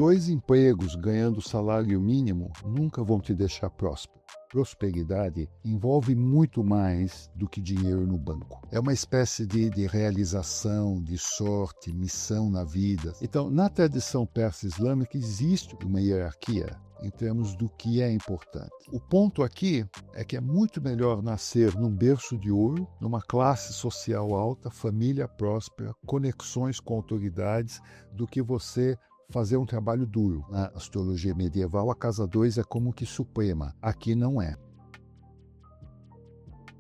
2 empregos ganhando salário mínimo nunca vão te deixar próspero. Prosperidade envolve muito mais do que dinheiro no banco. É uma espécie de realização, de sorte, missão na vida. Então, na tradição persa islâmica existe uma hierarquia em termos do que é importante. O ponto aqui é que é muito melhor nascer num berço de ouro, numa classe social alta, família próspera, conexões com autoridades, do que você fazer um trabalho duro. Na astrologia medieval, a casa 2 é como que suprema. Aqui não é.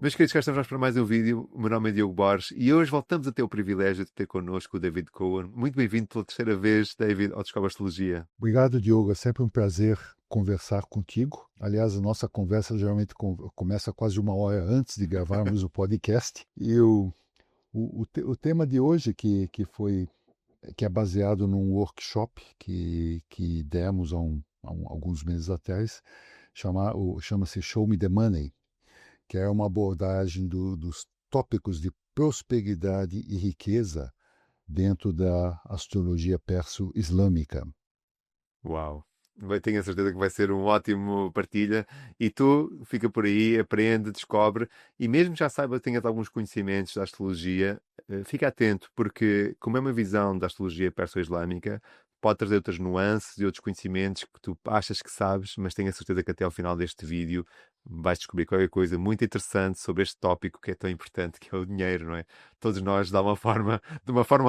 Meus queridos, cá estamos para mais um vídeo. O meu nome é Diogo Borges e hoje voltamos a ter o privilégio de ter connosco o David Cohen. Muito bem-vindo pela terceira vez, David, ao Descobre Astrologia. Obrigado, Diogo. É sempre um prazer conversar contigo. Aliás, a nossa conversa geralmente começa quase uma hora antes de gravarmos o podcast. E o tema de hoje, que é baseado num workshop que demos alguns meses atrás, chama-se Show Me the Money, que é uma abordagem dos tópicos de prosperidade e riqueza dentro da astrologia perso-islâmica. Uau! Tenho a certeza que vai ser um ótimo partilha. E tu, fica por aí, aprende, descobre. E mesmo já saiba que tenhas alguns conhecimentos da astrologia, fica atento, porque como é uma visão da astrologia perso-islâmica, pode trazer outras nuances e outros conhecimentos que tu achas que sabes, mas tenho a certeza que até ao final deste vídeo vais descobrir qualquer coisa muito interessante sobre este tópico que é tão importante, que é o dinheiro, não é? Todos nós, de uma forma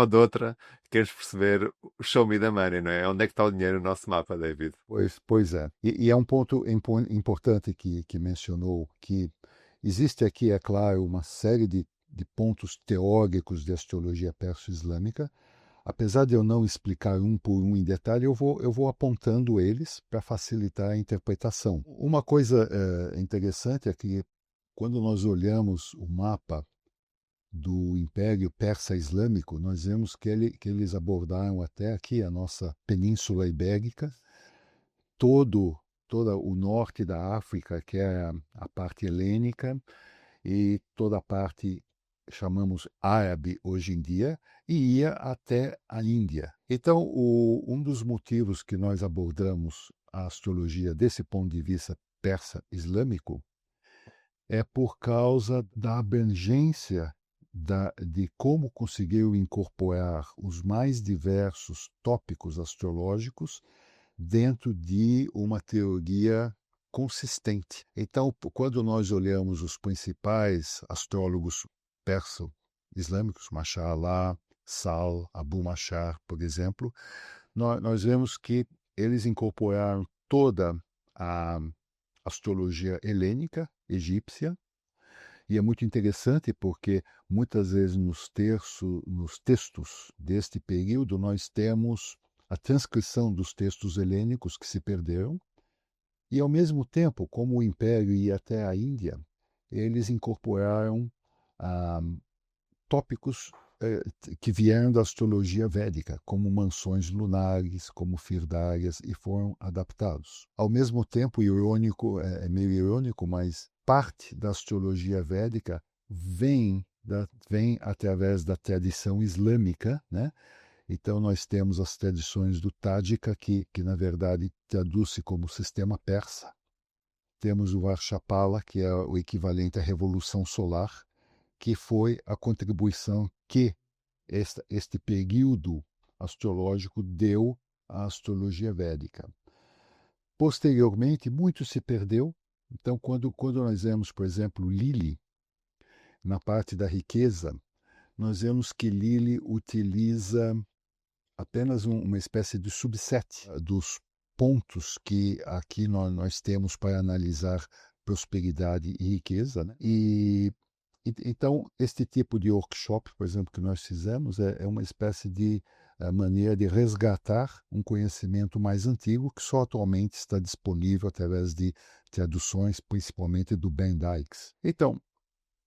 ou de outra, queremos perceber o show me the money, não é? Onde é que está o dinheiro no nosso mapa, David? Pois é. E é um ponto importante que mencionou, que existe aqui, é claro, uma série de pontos teóricos de astrologia perso-islâmica. Apesar de eu não explicar um por um em detalhe, eu vou apontando eles para facilitar a interpretação. Uma coisa interessante é que quando nós olhamos o mapa do Império Persa Islâmico, nós vemos que eles abordaram até aqui a nossa Península Ibérica, todo o norte da África, que é a parte helênica, e toda a parte chamamos árabe hoje em dia, e ia até a Índia. Então, um dos motivos que nós abordamos a astrologia desse ponto de vista persa-islâmico é por causa da abrangência de como conseguiu incorporar os mais diversos tópicos astrológicos dentro de uma teoria consistente. Então, quando nós olhamos os principais astrólogos perso-islâmicos, Mashallah, Sal, Abu Mashar, por exemplo, nós vemos que eles incorporaram toda a astrologia helênica, egípcia, e é muito interessante porque muitas vezes nos textos deste período nós temos a transcrição dos textos helênicos que se perderam, e ao mesmo tempo, como o Império ia até a Índia, eles incorporaram tópicos que vieram da astrologia védica, como mansões lunares, como firdárias, e foram adaptados. Ao mesmo tempo, irônico, é meio irônico, mas parte da astrologia védica vem através da tradição islâmica, né? Então nós temos as tradições do Tádika, que na verdade traduz-se como sistema persa. Temos o Varshapala, que é o equivalente à Revolução Solar, que foi a contribuição que este período astrológico deu à astrologia védica. Posteriormente, muito se perdeu. Então, quando nós vemos, por exemplo, Lilith, na parte da riqueza, nós vemos que Lilith utiliza apenas uma espécie de subset dos pontos que aqui nós temos para analisar prosperidade e riqueza, né? Então, este tipo de workshop, por exemplo, que nós fizemos, é uma espécie de maneira de resgatar um conhecimento mais antigo que só atualmente está disponível através de traduções, principalmente do Ben Dykes. Então,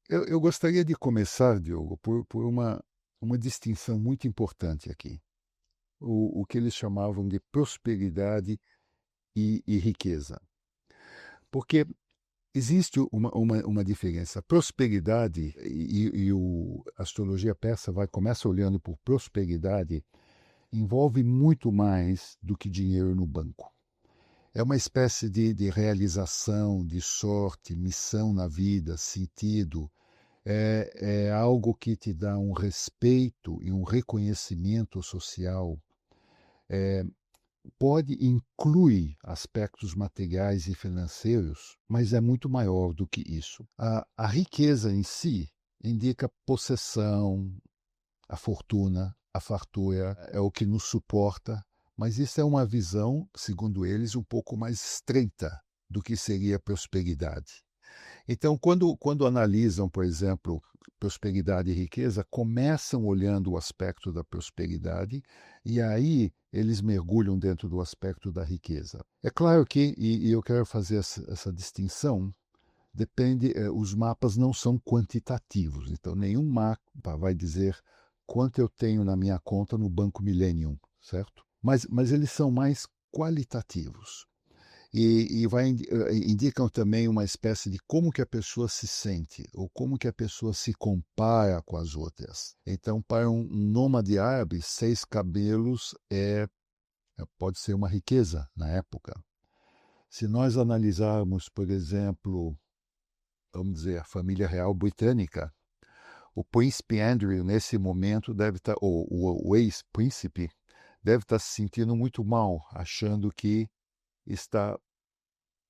eu gostaria de começar, Diogo, por uma distinção muito importante aqui. O que eles chamavam de prosperidade e riqueza. Porque existe uma diferença. Prosperidade, a astrologia persa começa olhando por prosperidade envolve muito mais do que dinheiro no banco. É uma espécie de realização, de sorte, missão na vida, sentido. É algo que te dá um respeito e um reconhecimento social. Pode incluir aspectos materiais e financeiros, mas é muito maior do que isso. A riqueza em si indica possessão, a fortuna, a fartura, é o que nos suporta, mas isso é uma visão, segundo eles, um pouco mais estreita do que seria prosperidade. Então, quando analisam, por exemplo, prosperidade e riqueza, começam olhando o aspecto da prosperidade e aí eles mergulham dentro do aspecto da riqueza. É claro que, e eu quero fazer essa distinção, depende, os mapas não são quantitativos, então nenhum mapa vai dizer quanto eu tenho na minha conta no Banco Millennium, certo? Mas eles são mais qualitativos indicam também uma espécie de como que a pessoa se sente ou como que a pessoa se compara com as outras. Então, para um nômade árabe, 6 cabelos pode ser uma riqueza na época. Se nós analisarmos, por exemplo, vamos dizer, a família real britânica, o príncipe Andrew, nesse momento, deve estar, ou o ex-príncipe, deve estar se sentindo muito mal, achando que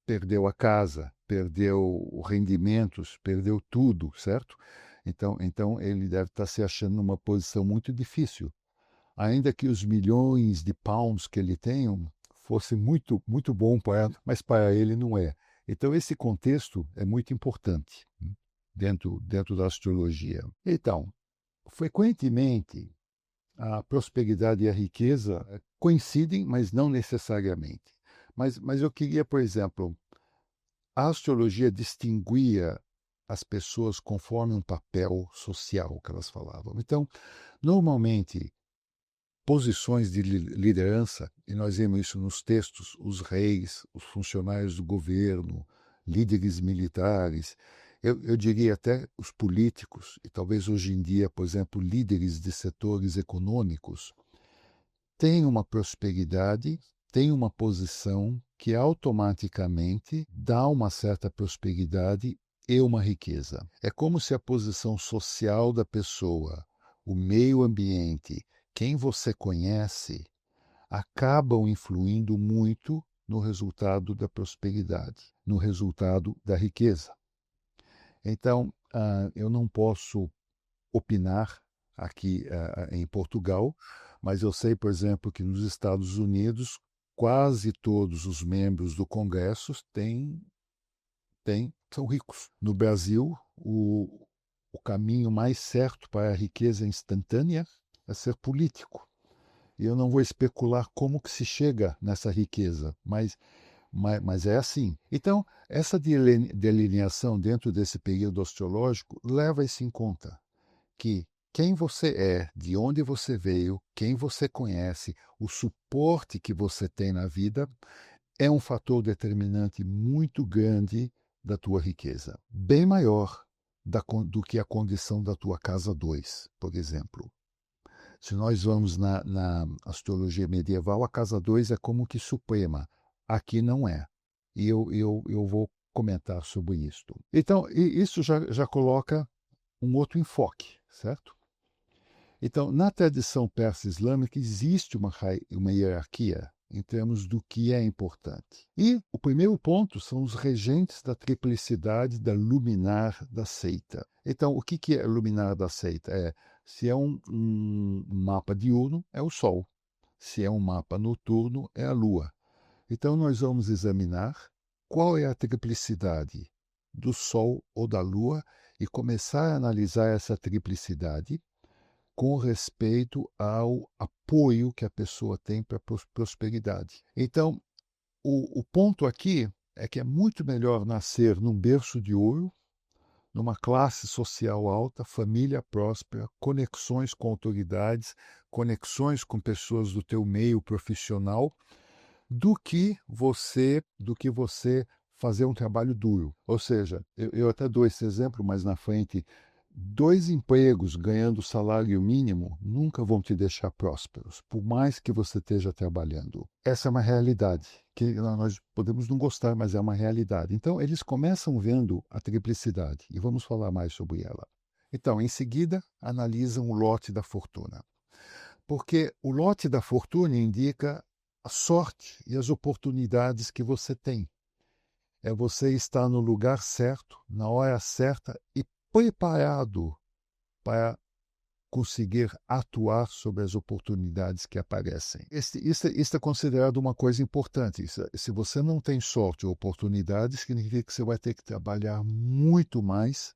perdeu a casa, perdeu rendimentos, perdeu tudo, certo? Então ele deve estar se achando numa posição muito difícil. Ainda que os milhões de pounds que ele tem fosse muito bom para ela, mas para ele não é. Então esse contexto é muito importante dentro da astrologia. Então, frequentemente a prosperidade e a riqueza coincidem, mas não necessariamente. Mas eu queria, por exemplo, a astrologia distinguia as pessoas conforme um papel social que elas falavam. Então, normalmente, posições de liderança, e nós vemos isso nos textos, os reis, os funcionários do governo, líderes militares, eu diria até os políticos, e talvez hoje em dia, por exemplo, líderes de setores econômicos, têm uma prosperidade, têm uma posição que automaticamente dá uma certa prosperidade e uma riqueza. É como se a posição social da pessoa, o meio ambiente, quem você conhece, acabam influindo muito no resultado da prosperidade, no resultado da riqueza. Então, eu não posso opinar aqui em Portugal, mas eu sei, por exemplo, que nos Estados Unidos quase todos os membros do Congresso são ricos. No Brasil, o caminho mais certo para a riqueza instantânea é ser político. E eu não vou especular como que se chega nessa riqueza, mas é assim. Então, essa delineação dentro desse período astrológico leva isso em conta, que quem você é, de onde você veio, quem você conhece, o suporte que você tem na vida é um fator determinante muito grande da tua riqueza, bem maior do que a condição da tua casa 2, por exemplo. Se nós vamos na astrologia medieval, a casa 2 é como que suprema. Aqui não é. E eu vou comentar sobre isto. Então, isso já coloca um outro enfoque, certo? Então, na tradição persa-islâmica, existe uma hierarquia em termos do que é importante. E o primeiro ponto são os regentes da triplicidade da luminar da seita. Então, o que é luminar da seita? Se é um mapa diurno, é o Sol. Se é um mapa noturno, é a Lua. Então, nós vamos examinar qual é a triplicidade do Sol ou da Lua e começar a analisar essa triplicidade com respeito ao apoio que a pessoa tem para a prosperidade. Então, o ponto aqui é que é muito melhor nascer num berço de ouro, numa classe social alta, família próspera, conexões com autoridades, conexões com pessoas do teu meio profissional, do que você fazer um trabalho duro. Ou seja, eu até dou esse exemplo mais na frente Dois empregos ganhando salário mínimo nunca vão te deixar prósperos, por mais que você esteja trabalhando. Essa é uma realidade, que nós podemos não gostar, mas é uma realidade. Então, eles começam vendo a triplicidade, e vamos falar mais sobre ela. Então, em seguida, analisam o lote da fortuna. Porque o lote da fortuna indica a sorte e as oportunidades que você tem. É você estar no lugar certo, na hora certa e preparado para conseguir atuar sobre as oportunidades que aparecem. Isso é considerado uma coisa importante. Se você não tem sorte ou oportunidade, significa que você vai ter que trabalhar muito mais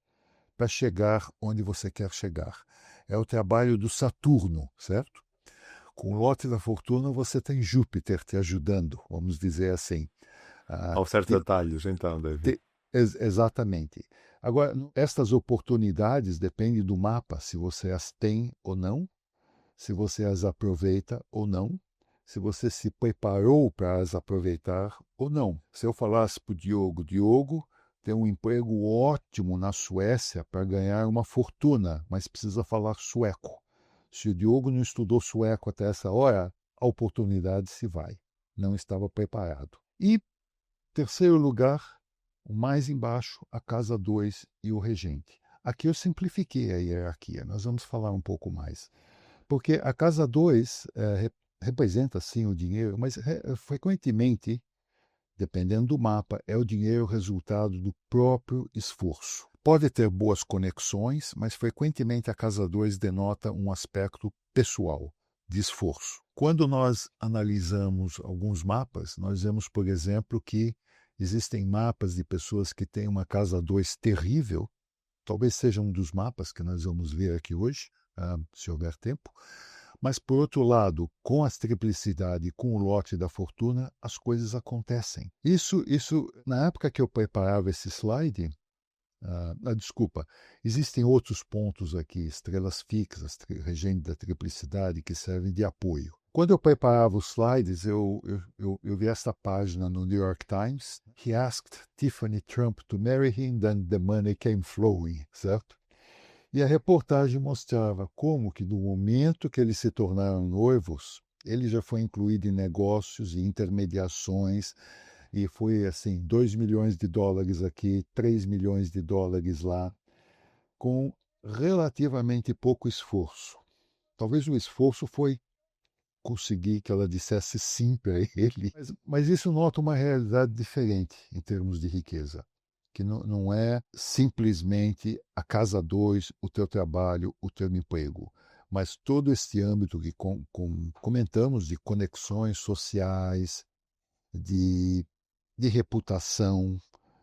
para chegar onde você quer chegar. É o trabalho do Saturno, certo? Com o lote da fortuna, você tem Júpiter te ajudando, vamos dizer assim. Ah, Há certos te- atalhos, então, David. exatamente. Agora, estas oportunidades dependem do mapa, se você as tem ou não, se você as aproveita ou não, se você se preparou para as aproveitar ou não. Se eu falasse para o Diogo, Diogo tem um emprego ótimo na Suécia para ganhar uma fortuna, mas precisa falar sueco. Se o Diogo não estudou sueco até essa hora, a oportunidade se vai. Não estava preparado. E terceiro lugar, o mais embaixo, a casa 2 e o regente. Aqui eu simplifiquei a hierarquia, nós vamos falar um pouco mais. Porque a casa 2 representa sim o dinheiro, mas frequentemente, dependendo do mapa, é o dinheiro resultado do próprio esforço. Pode ter boas conexões, mas frequentemente a casa 2 denota um aspecto pessoal, de esforço. Quando nós analisamos alguns mapas, nós vemos, por exemplo, que existem mapas de pessoas que têm uma casa 2 terrível, talvez seja um dos mapas que nós vamos ver aqui hoje, se houver tempo. Mas, por outro lado, com a triplicidade, com o lote da fortuna, as coisas acontecem. Isso na época que eu preparava esse slide, desculpa, existem outros pontos aqui, estrelas fixas, regente da triplicidade, que servem de apoio. Quando eu preparava os slides, eu vi esta página no New York Times. He asked Tiffany Trump to marry him, then the money came flowing, certo? E a reportagem mostrava como que no momento que eles se tornaram noivos, ele já foi incluído em negócios e intermediações, e foi assim, 2 milhões de dólares aqui, 3 milhões de dólares lá, com relativamente pouco esforço. Talvez o esforço foi conseguir que ela dissesse sim para ele, mas isso nota uma realidade diferente em termos de riqueza, que não é simplesmente a casa 2, o teu trabalho, o teu emprego, mas todo este âmbito que comentamos de conexões sociais, de, de reputação,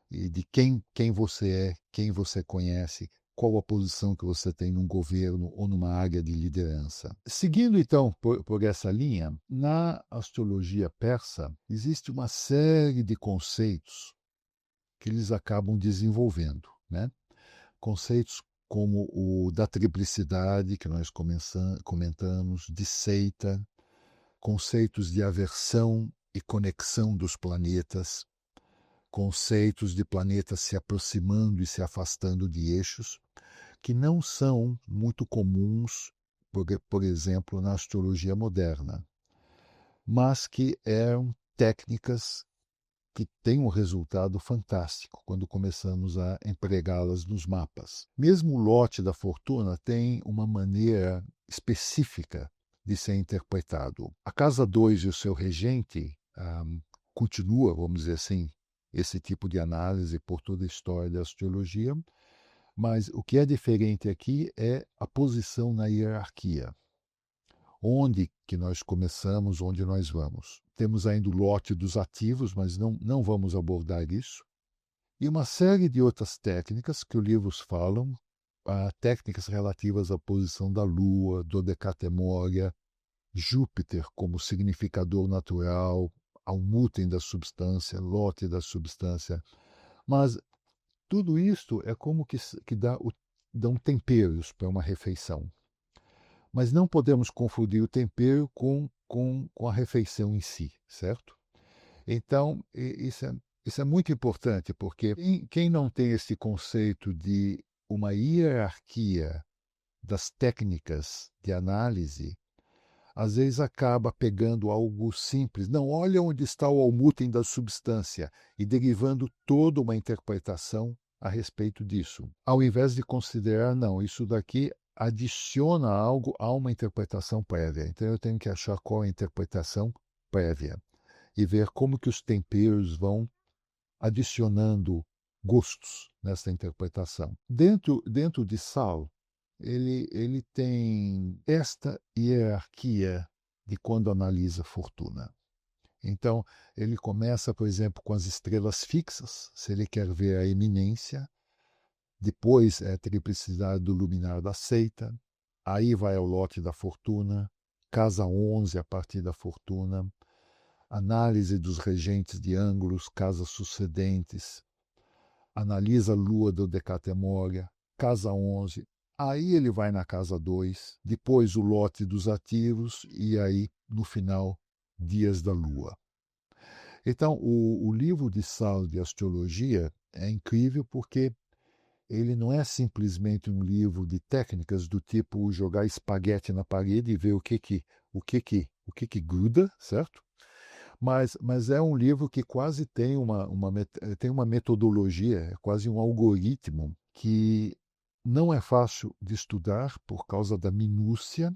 e de quem você é, quem você conhece, qual a posição que você tem num governo ou numa área de liderança. Seguindo então por essa linha, na astrologia persa existe uma série de conceitos que eles acabam desenvolvendo, né? Conceitos como o da triplicidade, que nós comentamos, de seita, conceitos de aversão e conexão dos planetas, conceitos de planetas se aproximando e se afastando de eixos, que não são muito comuns, por exemplo, na astrologia moderna, mas que eram técnicas que têm um resultado fantástico quando começamos a empregá-las nos mapas. Mesmo o lote da fortuna tem uma maneira específica de ser interpretado. A casa 2 e o seu regente continua, vamos dizer assim, esse tipo de análise por toda a história da astrologia, mas o que é diferente aqui é a posição na hierarquia. Onde que nós começamos, onde nós vamos. Temos ainda o lote dos ativos, mas não vamos abordar isso. E uma série de outras técnicas que os livros falam, técnicas relativas à posição da Lua, dodecatemória, Júpiter como significador natural, ao mutem da substância, lote da substância. Mas tudo isto é como que dão temperos para uma refeição. Mas não podemos confundir o tempero com a refeição em si, certo? Então, isso é muito importante, porque quem não tem esse conceito de uma hierarquia das técnicas de análise, às vezes acaba pegando algo simples. Não, olha onde está o almúten da substância e derivando toda uma interpretação a respeito disso. Ao invés de considerar, não, isso daqui adiciona algo a uma interpretação prévia. Então eu tenho que achar qual é a interpretação prévia e ver como que os temperos vão adicionando gostos nessa interpretação. Dentro de Sal, ele tem esta hierarquia de quando analisa fortuna. Então, ele começa, por exemplo, com as estrelas fixas, se ele quer ver a eminência, depois é a triplicidade do luminar da seita, aí vai ao lote da fortuna, casa 11 a partir da fortuna, análise dos regentes de ângulos, casas sucedentes, analisa a lua do Decatemória, casa 11, aí ele vai na casa 2, depois o lote dos ativos e aí, no final, dias da lua. Então, o livro de Sal de Astrologia é incrível porque ele não é simplesmente um livro de técnicas do tipo jogar espaguete na parede e ver o que gruda, certo? Mas é um livro que quase tem tem uma metodologia, é quase um algoritmo que não é fácil de estudar por causa da minúcia.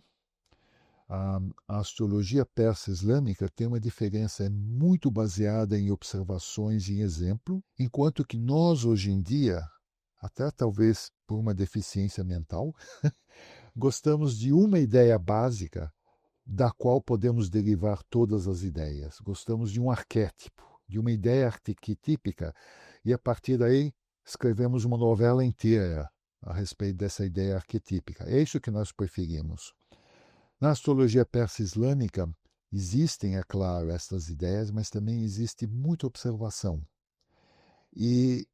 A astrologia persa islâmica tem uma diferença, é muito baseada em observações e exemplo, enquanto que nós, hoje em dia, até talvez por uma deficiência mental, gostamos de uma ideia básica da qual podemos derivar todas as ideias. Gostamos de um arquétipo, de uma ideia arquetípica, e a partir daí escrevemos uma novela inteira a respeito dessa ideia arquetípica. É isso que nós preferimos. Na astrologia persa-islâmica existem, é claro, estas ideias, mas também existe muita observação. E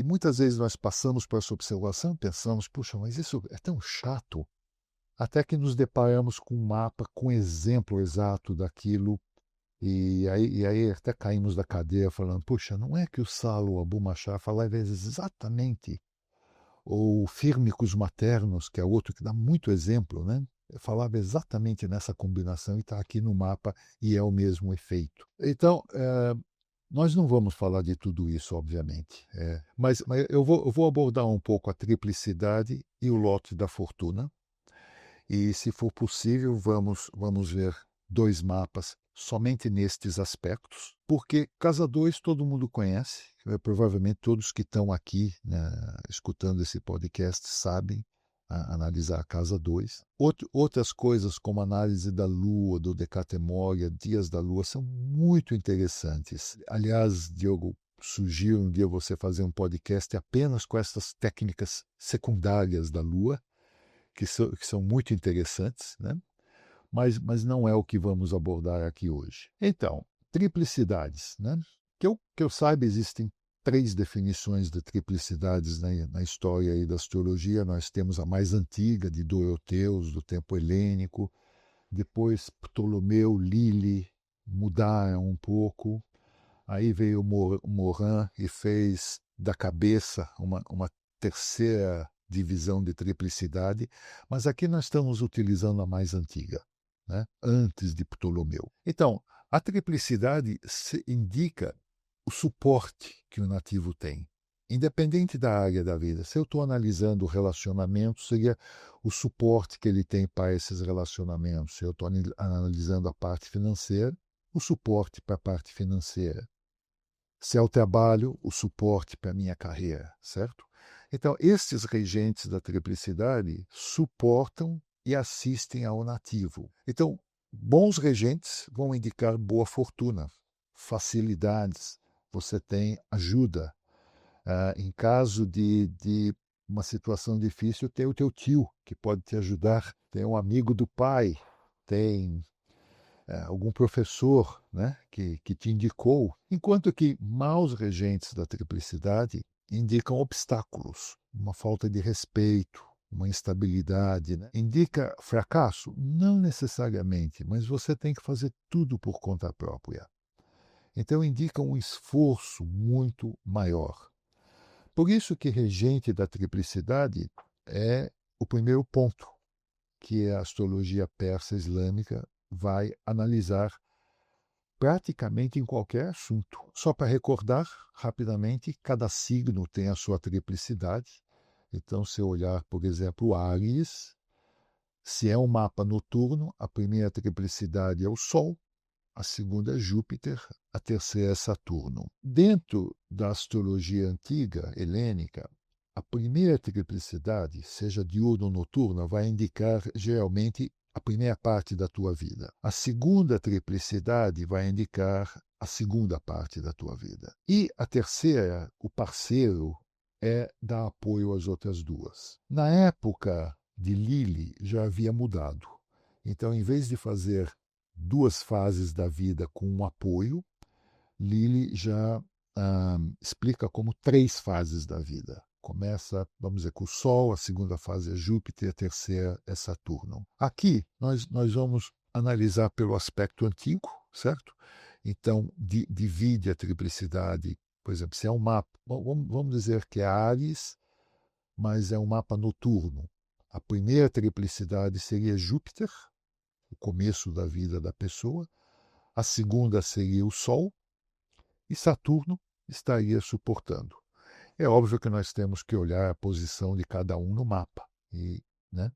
muitas vezes nós passamos por essa observação e pensamos, puxa, mas isso é tão chato, até que nos deparamos com um mapa, com um exemplo exato daquilo, e aí até caímos da cadeira falando, puxa, não é que o Salo Abu Machar falava exatamente, ou Fírmicos Maternos, que é outro que dá muito exemplo, né? Falava exatamente nessa combinação e está aqui no mapa e é o mesmo efeito. Então, nós não vamos falar de tudo isso, obviamente, mas eu vou abordar um pouco a triplicidade e o lote da fortuna. E, se for possível, vamos ver 2 mapas somente nestes aspectos, porque Casa 2 todo mundo conhece, provavelmente todos que estão aqui, né, escutando esse podcast sabem analisar a Casa 2. Outras coisas, como análise da Lua, do Decatemória, dias da Lua, são muito interessantes. Aliás, Diogo, sugiro um dia você fazer um podcast apenas com essas técnicas secundárias da Lua, que são muito interessantes, né? Mas não é o que vamos abordar aqui hoje. Então, triplicidades. Né? Que eu saiba, existem 3 definições de triplicidades na história aí da astrologia. Nós temos a mais antiga, de Doroteus, do tempo helênico. Depois, Ptolomeu, Lili, mudaram um pouco. Aí veio Morin e fez da cabeça uma terceira divisão de triplicidade, mas aqui nós estamos utilizando a mais antiga, né? Antes de Ptolomeu. Então, a triplicidade indica o suporte que o nativo tem, independente da área da vida. Se eu estou analisando o relacionamento, seria o suporte que ele tem para esses relacionamentos. Se eu estou analisando a parte financeira, o suporte para a parte financeira. Se é o trabalho, o suporte para a minha carreira, certo? Então, estes regentes da triplicidade suportam e assistem ao nativo. Então, bons regentes vão indicar boa fortuna, facilidades, você tem ajuda. Em caso de uma situação difícil, tem o teu tio, que pode te ajudar. Tem um amigo do pai, tem algum professor, né, que te indicou, enquanto que maus regentes da triplicidade indicam obstáculos, uma falta de respeito, uma instabilidade. Né? Indica fracasso? Não necessariamente, mas você tem que fazer tudo por conta própria. Então indica um esforço muito maior. Por isso que regente da triplicidade é o primeiro ponto que a astrologia persa islâmica vai analisar praticamente em qualquer assunto. Só para recordar rapidamente, cada signo tem a sua triplicidade. Então, se eu olhar, por exemplo, Áries, se é um mapa noturno, a primeira triplicidade é o Sol, a segunda é Júpiter, a terceira é Saturno. Dentro da astrologia antiga, helênica, a primeira triplicidade, seja diurna ou noturna, vai indicar geralmente a primeira parte da tua vida. A segunda triplicidade vai indicar a segunda parte da tua vida. E a terceira, o parceiro, é dar apoio às outras duas. Na época de Lilith já havia mudado. Então, em vez de fazer duas fases da vida com um apoio, Lilith já explica como três fases da vida. Começa, vamos dizer, com o Sol, a segunda fase é Júpiter, a terceira é Saturno. Aqui nós vamos analisar pelo aspecto antigo, certo? Então, divide a triplicidade, por exemplo, se é um mapa, vamos dizer que é Áries, mas é um mapa noturno. A primeira triplicidade seria Júpiter, o começo da vida da pessoa. A segunda seria o Sol e Saturno estaria suportando. É óbvio que nós temos que olhar a posição de cada um no mapa, né,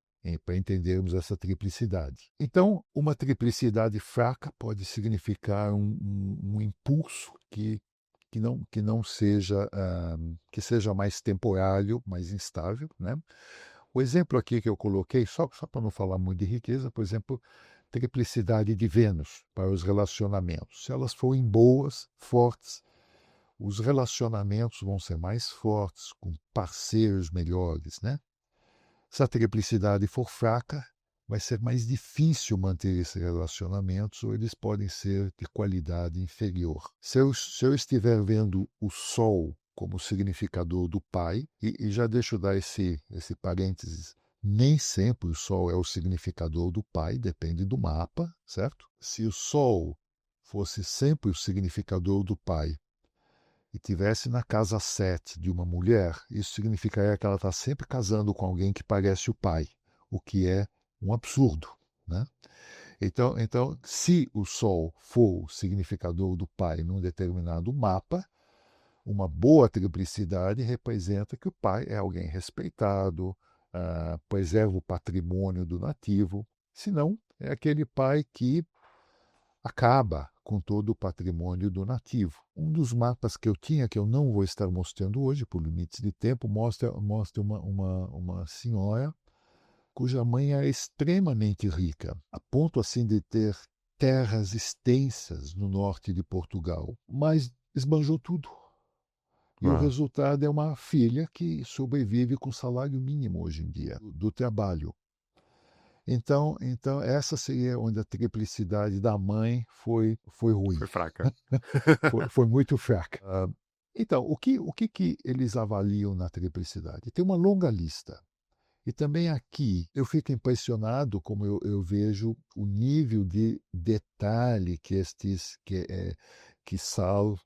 para entendermos essa triplicidade. Então, uma triplicidade fraca pode significar um impulso que não seja, que seja mais temporário, mais instável, né? O exemplo aqui que eu coloquei, só para não falar muito de riqueza, por exemplo, triplicidade de Vênus para os relacionamentos. Se elas forem boas, fortes, os relacionamentos vão ser mais fortes, com parceiros melhores, né? Se a triplicidade for fraca, vai ser mais difícil manter esses relacionamentos ou eles podem ser de qualidade inferior. Se eu estiver vendo o Sol como significador do pai, e já deixo dar esse parênteses, nem sempre o Sol é o significador do pai, depende do mapa, certo? Se o Sol fosse sempre o significador do pai e tivesse na casa 7 de uma mulher, isso significaria que ela está sempre casando com alguém que parece o pai, o que é um absurdo, né? Então, se o Sol for o significador do pai num determinado mapa, uma boa triplicidade representa que o pai é alguém respeitado, preserva o patrimônio do nativo, senão é aquele pai que acaba com todo o patrimônio do nativo. Um dos mapas que eu tinha, que eu não vou estar mostrando hoje, por limites de tempo, mostra uma senhora cuja mãe era extremamente rica, a ponto assim de ter terras extensas no norte de Portugal, mas esbanjou tudo. E o Uau. resultado é uma filha que sobrevive com salário mínimo hoje em dia, do trabalho. Então essa seria onde a triplicidade da mãe foi ruim, Foi fraca. foi muito fraca. Então, o que eles avaliam na triplicidade? Tem uma longa lista. E também aqui eu fico impressionado como eu vejo o nível de detalhe que Sal,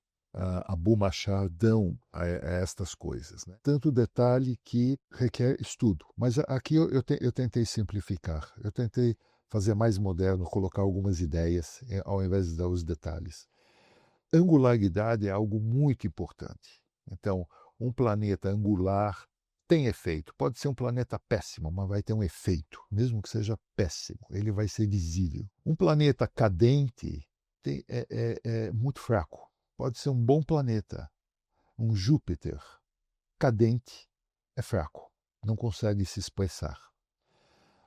Abu Mashar dão a estas coisas, né? Tanto detalhe que requer estudo. Mas aqui eu tentei simplificar, eu tentei fazer mais moderno, colocar algumas ideias ao invés de dar os detalhes. Angularidade é algo muito importante. Então, um planeta angular tem efeito. Pode ser um planeta péssimo, mas vai ter um efeito, mesmo que seja péssimo, ele vai ser visível. Um planeta cadente é muito fraco. Pode ser um bom planeta. Um Júpiter cadente é fraco, não consegue se expressar.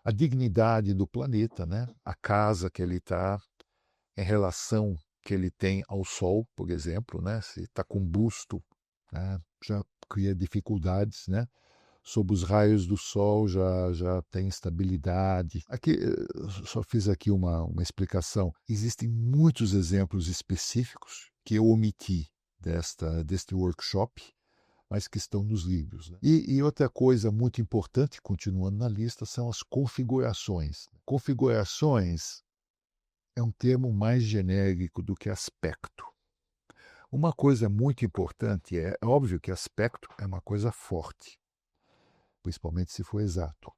A dignidade do planeta, né? A casa que ele está, em relação que ele tem ao Sol, por exemplo, né? Se está com busto, né? Já cria dificuldades, né? Sob os raios do Sol já tem estabilidade. Aqui, só fiz aqui uma explicação. Existem muitos exemplos específicos que eu omiti deste workshop, mas que estão nos livros, né? E outra coisa muito importante, continuando na lista, são as configurações. Configurações é um termo mais genérico do que aspecto. Uma coisa muito importante é óbvio que aspecto é uma coisa forte, principalmente se for exato.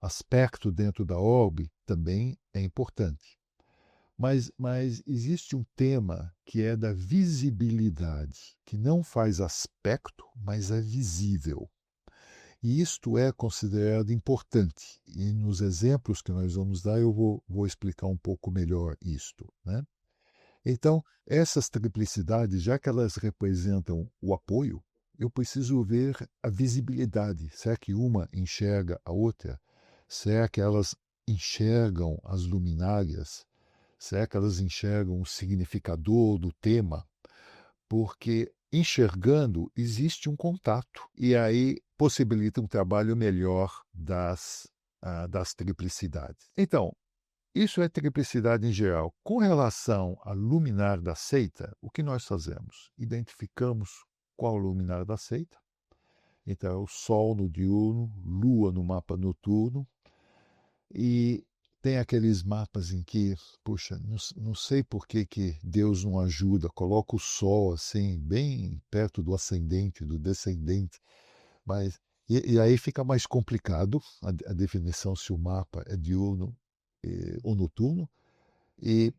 Aspecto dentro da orbe também é importante. Mas existe um tema que é da visibilidade, que não faz aspecto, mas é visível. E isto é considerado importante. E nos exemplos que nós vamos dar, eu vou explicar um pouco melhor isto, né? Então, essas triplicidades, já que elas representam o apoio, eu preciso ver a visibilidade. Será que uma enxerga a outra? Será que elas enxergam as luminárias? Será que elas enxergam o significador do tema? Porque enxergando existe um contato e aí possibilita um trabalho melhor das triplicidades. Então, isso é triplicidade em geral. Com relação a luminar da seita, o que nós fazemos? Identificamos qual luminar da seita. Então, é o Sol no diurno, Lua no mapa noturno, e tem aqueles mapas em que, puxa, não sei por que Deus não ajuda, coloca o Sol assim, bem perto do ascendente, do descendente, mas e aí fica mais complicado a definição se o mapa é diurno ou noturno, e,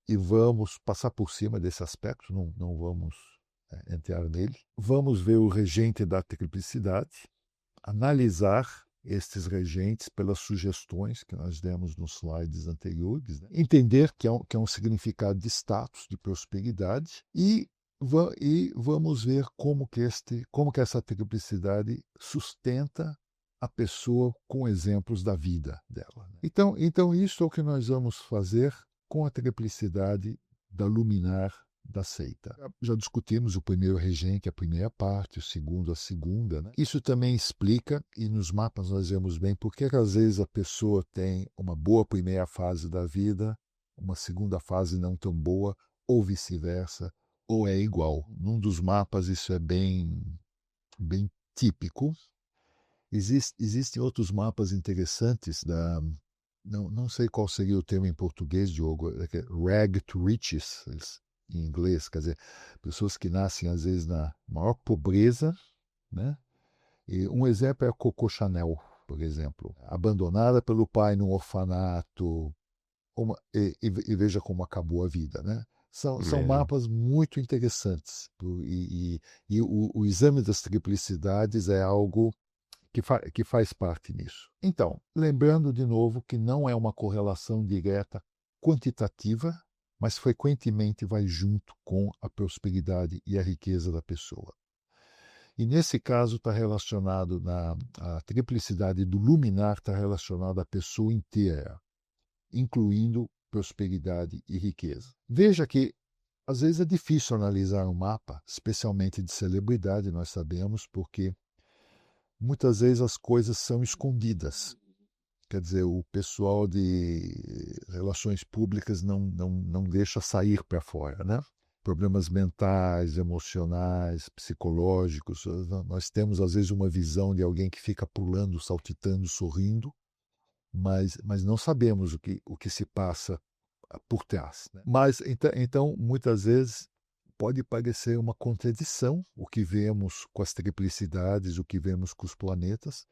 e vamos passar por cima desse aspecto, não vamos entrar nele. Vamos ver o regente da triplicidade, analisar estes regentes pelas sugestões que nós demos nos slides anteriores, né? Entender que é um significado de status, de prosperidade, e vamos ver como que essa triplicidade sustenta a pessoa com exemplos da vida dela, né? Então isso é o que nós vamos fazer com a triplicidade da luminar da seita. Já discutimos o primeiro regente, a primeira parte, o segundo, a segunda, né? Isso também explica, e nos mapas nós vemos bem, porque às vezes a pessoa tem uma boa primeira fase da vida, uma segunda fase não tão boa, ou vice-versa, ou é igual. Num dos mapas isso é bem típico. Existem outros mapas interessantes não sei qual seria o termo em português, Diogo, rag to riches, em inglês, quer dizer, pessoas que nascem às vezes na maior pobreza, né? E um exemplo é a Coco Chanel, por exemplo, abandonada pelo pai num orfanato, e veja como acabou a vida, né? São Mesmo. mapas muito interessantes, e o exame das triplicidades é algo que faz parte nisso. Então, lembrando de novo que não é uma correlação direta quantitativa, mas frequentemente vai junto com a prosperidade e a riqueza da pessoa. E nesse caso está relacionado a triplicidade do luminar está relacionada à pessoa inteira, incluindo prosperidade e riqueza. Veja que às vezes é difícil analisar um mapa, especialmente de celebridade, nós sabemos, porque muitas vezes as coisas são escondidas. Quer dizer, o pessoal de relações públicas não deixa sair para fora, né? Problemas mentais, emocionais, psicológicos. Nós temos, às vezes, uma visão de alguém que fica pulando, saltitando, sorrindo, mas não sabemos o que se passa por trás, né? Mas, então, muitas vezes, pode parecer uma contradição o que vemos com as triplicidades, o que vemos com os planetas,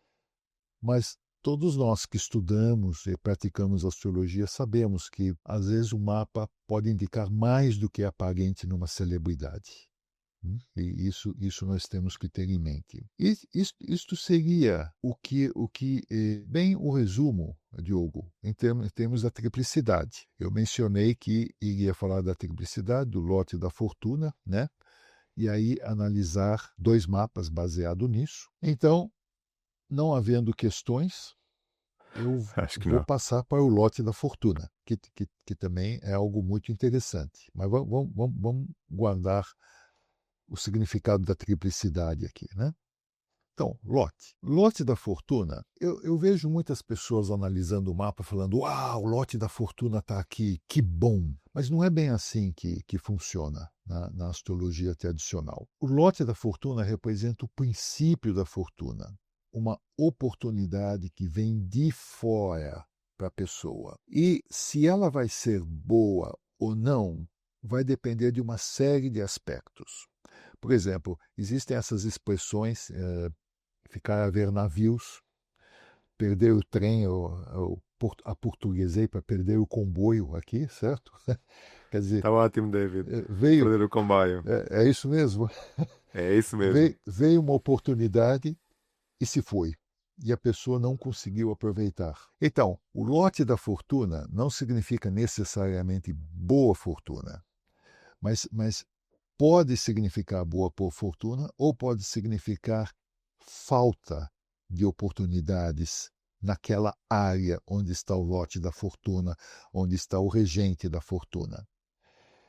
mas todos nós que estudamos e praticamos astrologia sabemos que, às vezes, o mapa pode indicar mais do que é aparente numa celebridade. E isso nós temos que ter em mente. E isto seria bem o resumo, Diogo, em termos da triplicidade. Eu mencionei que iria falar da triplicidade, do lote da fortuna, né? E aí analisar dois mapas baseado nisso. Então, não havendo questões, eu Acho que vou não. passar para o lote da fortuna, que também é algo muito interessante. Mas vamos guardar o significado da triplicidade aqui, né? Então, lote. Lote da fortuna, eu vejo muitas pessoas analisando o mapa falando: uau, o lote da fortuna está aqui, que bom. Mas não é bem assim que funciona na astrologia tradicional. O lote da fortuna representa o princípio da fortuna, uma oportunidade que vem de fora para a pessoa. E se ela vai ser boa ou não, vai depender de uma série de aspectos. Por exemplo, existem essas expressões, ficar a ver navios, perder o trem, aportuguesei para perder o comboio aqui, certo? Quer dizer, Está ótimo, David. veio, Perder o comboio. é isso mesmo, É isso mesmo. veio uma oportunidade e se foi. E a pessoa não conseguiu aproveitar. Então, o lote da fortuna não significa necessariamente boa fortuna, mas pode significar boa fortuna ou pode significar falta de oportunidades naquela área onde está o lote da fortuna, onde está o regente da fortuna.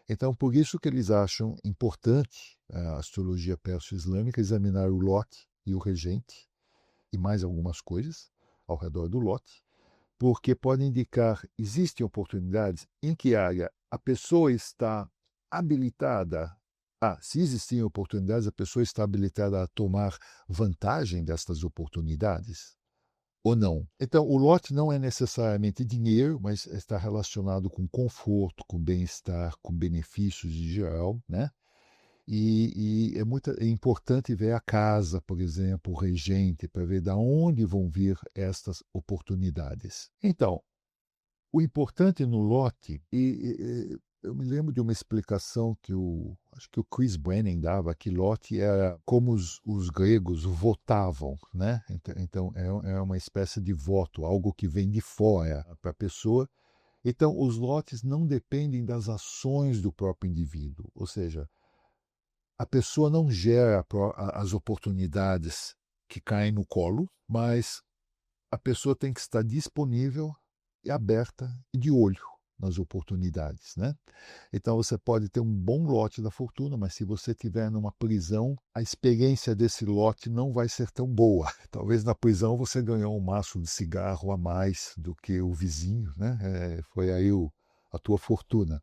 Então, por isso que eles acham importante a astrologia perso-islâmica examinar o lote e o regente e mais algumas coisas ao redor do lote, porque pode indicar existem oportunidades em que área a pessoa está habilitada se existem oportunidades, a pessoa está habilitada a tomar vantagem destas oportunidades ou não. Então, o lote não é necessariamente dinheiro, mas está relacionado com conforto, com bem-estar, com benefícios em geral, né? E é importante ver a casa, por exemplo, o regente, para ver de onde vão vir estas oportunidades. Então, o importante no lote, eu me lembro de uma explicação que acho que o Chris Brennan dava, que lote era como os gregos votavam, né? Então é uma espécie de voto, algo que vem de fora para a pessoa. Então, os lotes não dependem das ações do próprio indivíduo, ou seja, a pessoa não gera as oportunidades que caem no colo, mas a pessoa tem que estar disponível e aberta e de olho nas oportunidades, né? Então você pode ter um bom lote da fortuna, mas se você estiver numa prisão, a experiência desse lote não vai ser tão boa. Talvez na prisão você ganhou um maço de cigarro a mais do que o vizinho, né? Foi aí a tua fortuna.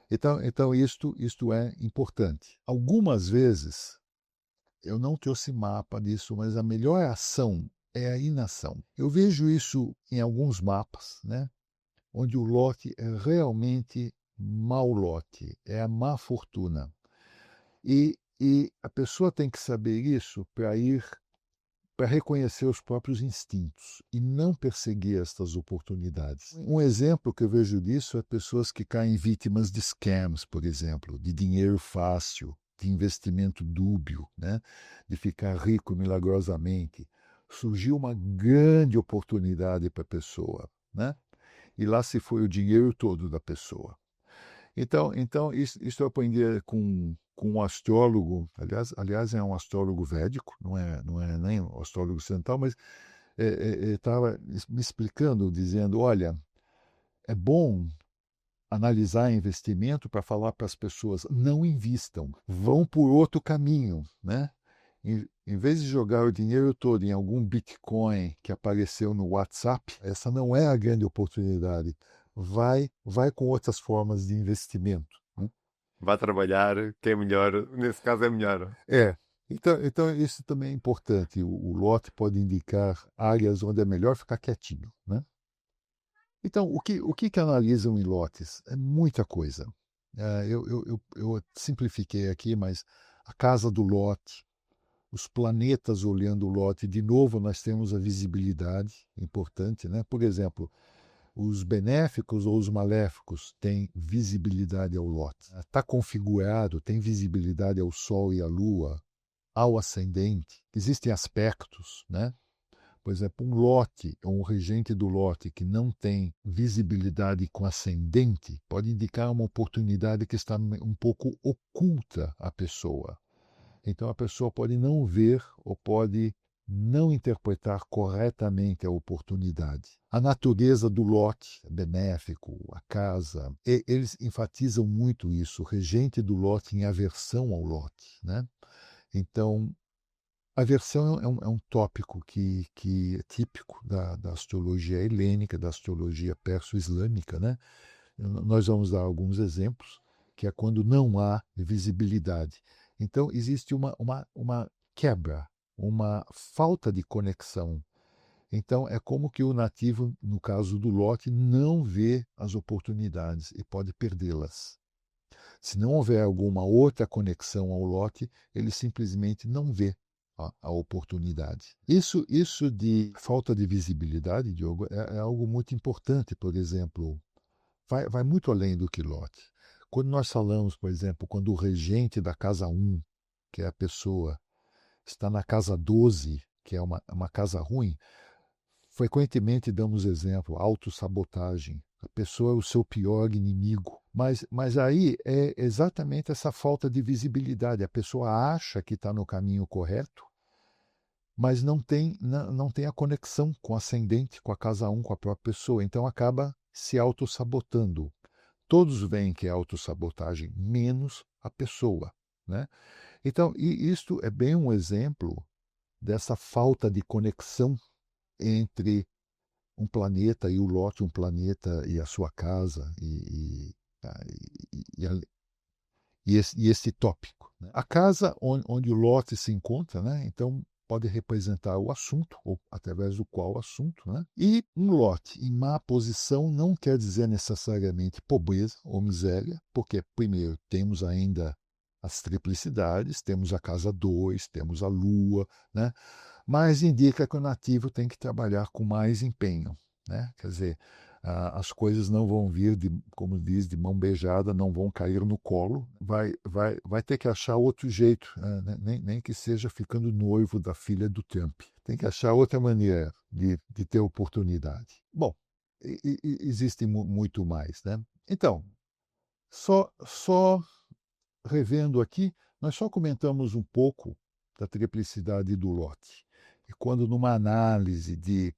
Então isto é importante. Algumas vezes, eu não trouxe mapa disso, mas a melhor ação é a inação. Eu vejo isso em alguns mapas, né? Onde o lote é realmente mau lote, é a má fortuna. E a pessoa tem que saber isso para reconhecer os próprios instintos e não perseguir estas oportunidades. Um exemplo que eu vejo disso é pessoas que caem vítimas de scams, por exemplo, de dinheiro fácil, de investimento dúbio, né? De ficar rico milagrosamente. Surgiu uma grande oportunidade para a pessoa, né? E lá se foi o dinheiro todo da pessoa. Então isso eu aprendi com um astrólogo, aliás é um astrólogo védico, não é nem um astrólogo ocidental, mas estava me explicando, dizendo, olha, é bom analisar investimento para falar para as pessoas, não invistam, vão por outro caminho, né? Em vez de jogar o dinheiro todo em algum Bitcoin que apareceu no WhatsApp, essa não é a grande oportunidade. Vai com outras formas de investimento, né? Vá trabalhar, que é melhor. Nesse caso é melhor. É. Então isso também é importante. O lote pode indicar áreas onde é melhor ficar quietinho, né? Então, o que analisam em lotes? É muita coisa. Eu simplifiquei aqui, mas a casa do lote, os planetas olhando o lote, de novo nós temos a visibilidade, importante, né? Por exemplo, os benéficos ou os maléficos têm visibilidade ao lote. Está configurado, tem visibilidade ao Sol e à Lua, ao ascendente. Existem aspectos, né? Por exemplo, um lote ou um regente do lote que não tem visibilidade com ascendente pode indicar uma oportunidade que está um pouco oculta à pessoa. Então a pessoa pode não ver ou pode não interpretar corretamente a oportunidade. A natureza do lote benéfico, a casa, eles enfatizam muito isso, o regente do lote em aversão ao lote, né? Então, aversão é um tópico que é típico da astrologia helênica, da astrologia perso-islâmica, né? Nós vamos dar alguns exemplos, que é quando não há visibilidade. Então, existe uma quebra, uma falta de conexão. Então, é como que o nativo, no caso do lote, não vê as oportunidades e pode perdê-las. Se não houver alguma outra conexão ao lote, ele simplesmente não vê a oportunidade. Isso de falta de visibilidade, Diogo, é algo muito importante. Por exemplo, vai muito além do que lote. Quando nós falamos, por exemplo, quando o regente da casa 1, que é a pessoa, está na casa 12, que é uma casa ruim, frequentemente damos exemplo, autossabotagem. A pessoa é o seu pior inimigo. Mas aí é exatamente essa falta de visibilidade. A pessoa acha que está no caminho correto, mas não tem a conexão com o ascendente, com a casa 1, com a própria pessoa. Então acaba se autossabotando. Todos veem que é autossabotagem, menos a pessoa. Né? Então, e isto é bem um exemplo dessa falta de conexão entre um planeta e o lote, um planeta e a sua casa, e esse tópico. Né? A casa onde o lote se encontra, né? Então pode representar o assunto, ou através do qual o assunto. Né? E um lote em má posição não quer dizer necessariamente pobreza ou miséria, porque, primeiro, temos ainda as triplicidades, temos a casa 2, temos a lua, né? Mas indica que o nativo tem que trabalhar com mais empenho. Né? Quer dizer, as coisas não vão vir, como diz, de mão beijada, não vão cair no colo. Vai ter que achar outro jeito, né? Nem que seja ficando noivo da filha do Trump. Tem que achar outra maneira de ter oportunidade. Bom, existe muito mais. Né? Então, só revendo aqui, nós só comentamos um pouco da triplicidade do lote. E quando numa análise de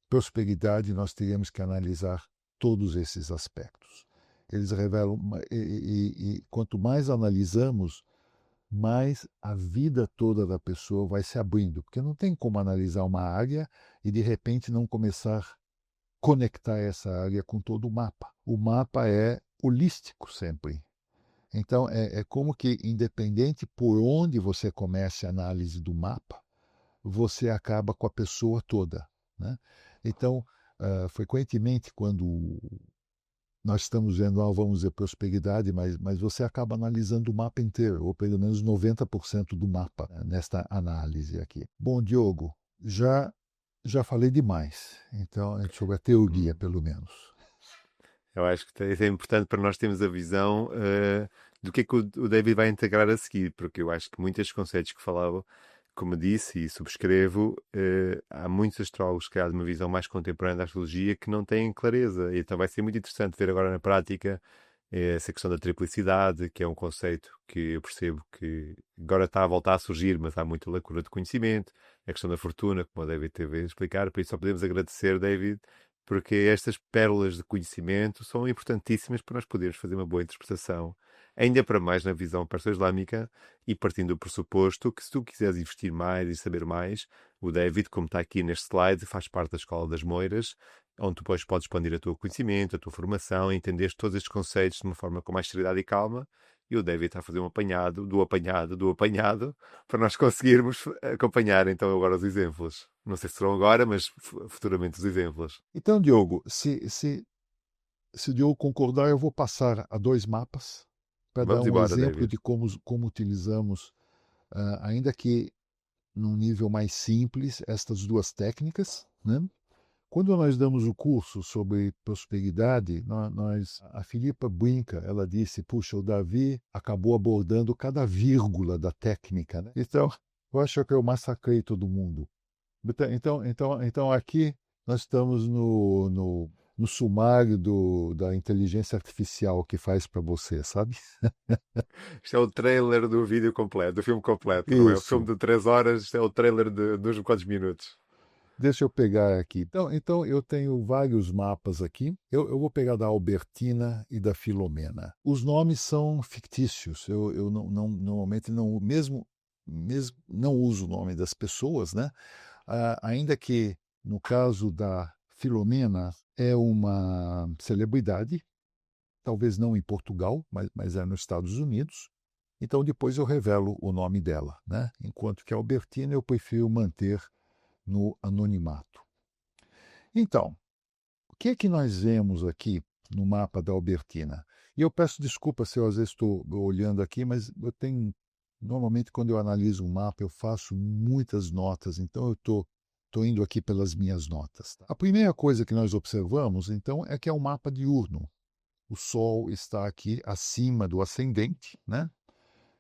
prosperidade nós teríamos que analisar todos esses aspectos. Eles revelam, e quanto mais analisamos, mais a vida toda da pessoa vai se abrindo, porque não tem como analisar uma área e de repente não começar a conectar essa área com todo o mapa. O mapa é holístico sempre. Então, é como que, independente por onde você comece a análise do mapa, você acaba com a pessoa toda. Né? Então, frequentemente, quando nós estamos vendo, vamos dizer, prosperidade, mas você acaba analisando o mapa inteiro, ou pelo menos 90% do mapa, né, nesta análise aqui. Bom, Diogo, já falei demais, então, sobre a teoria, pelo menos. Eu acho que isso é importante para nós termos a visão do que é que o David vai integrar a seguir, porque eu acho que muitos conceitos que falava, como disse e subscrevo, há muitos astrólogos que há de uma visão mais contemporânea da astrologia que não têm clareza. Então vai ser muito interessante ver agora na prática essa questão da triplicidade, que é um conceito que eu percebo que agora está a voltar a surgir, mas há muita lacuna de conhecimento. A questão da fortuna, como o David teve a explicar, por isso só podemos agradecer, David, porque estas pérolas de conhecimento são importantíssimas para nós podermos fazer uma boa interpretação, ainda para mais na visão perso-islâmica, e partindo do pressuposto que se tu quiseres investir mais e saber mais, o David, como está aqui neste slide, faz parte da Escola das Moiras, onde tu depois podes expandir o teu conhecimento, a tua formação, entender todos estes conceitos de uma forma com mais seriedade e calma, e o David está a fazer um apanhado, do apanhado, para nós conseguirmos acompanhar então agora os exemplos. Não sei se serão agora, mas futuramente os exemplos. Então, Diogo, se o Diogo concordar, eu vou passar a 2 mapas para dar Vamos um embora, exemplo David. de como utilizamos, ainda que num nível mais simples, estas 2 técnicas. Né? Quando nós damos o curso sobre prosperidade, a Filipa brinca, ela disse, puxa, o Davi acabou abordando cada vírgula da técnica. Né? Então, eu acho que eu massacrei todo mundo. Então aqui nós estamos no sumário da inteligência artificial que faz para você, sabe? Isto é o trailer do vídeo completo, do filme completo, não é? O filme Isso. de 3 horas, isto é o trailer de uns quantos minutos. Deixa eu pegar aqui. Então eu tenho vários mapas aqui. Eu vou pegar da Albertina e da Filomena. Os nomes são fictícios. Eu normalmente mesmo não uso o nome das pessoas, né? Ainda que no caso da Filomena é uma celebridade, talvez não em Portugal, mas é nos Estados Unidos. Então depois eu revelo o nome dela, né? Enquanto que a Albertina eu prefiro manter no anonimato. Então, o que é que nós vemos aqui no mapa da Albertina? E eu peço desculpa se eu às vezes estou olhando aqui, mas eu tenho normalmente quando eu analiso um mapa, eu faço muitas notas, então eu estou indo aqui pelas minhas notas. Tá? A primeira coisa que nós observamos, então, é que é um mapa diurno. O Sol está aqui acima do ascendente, né?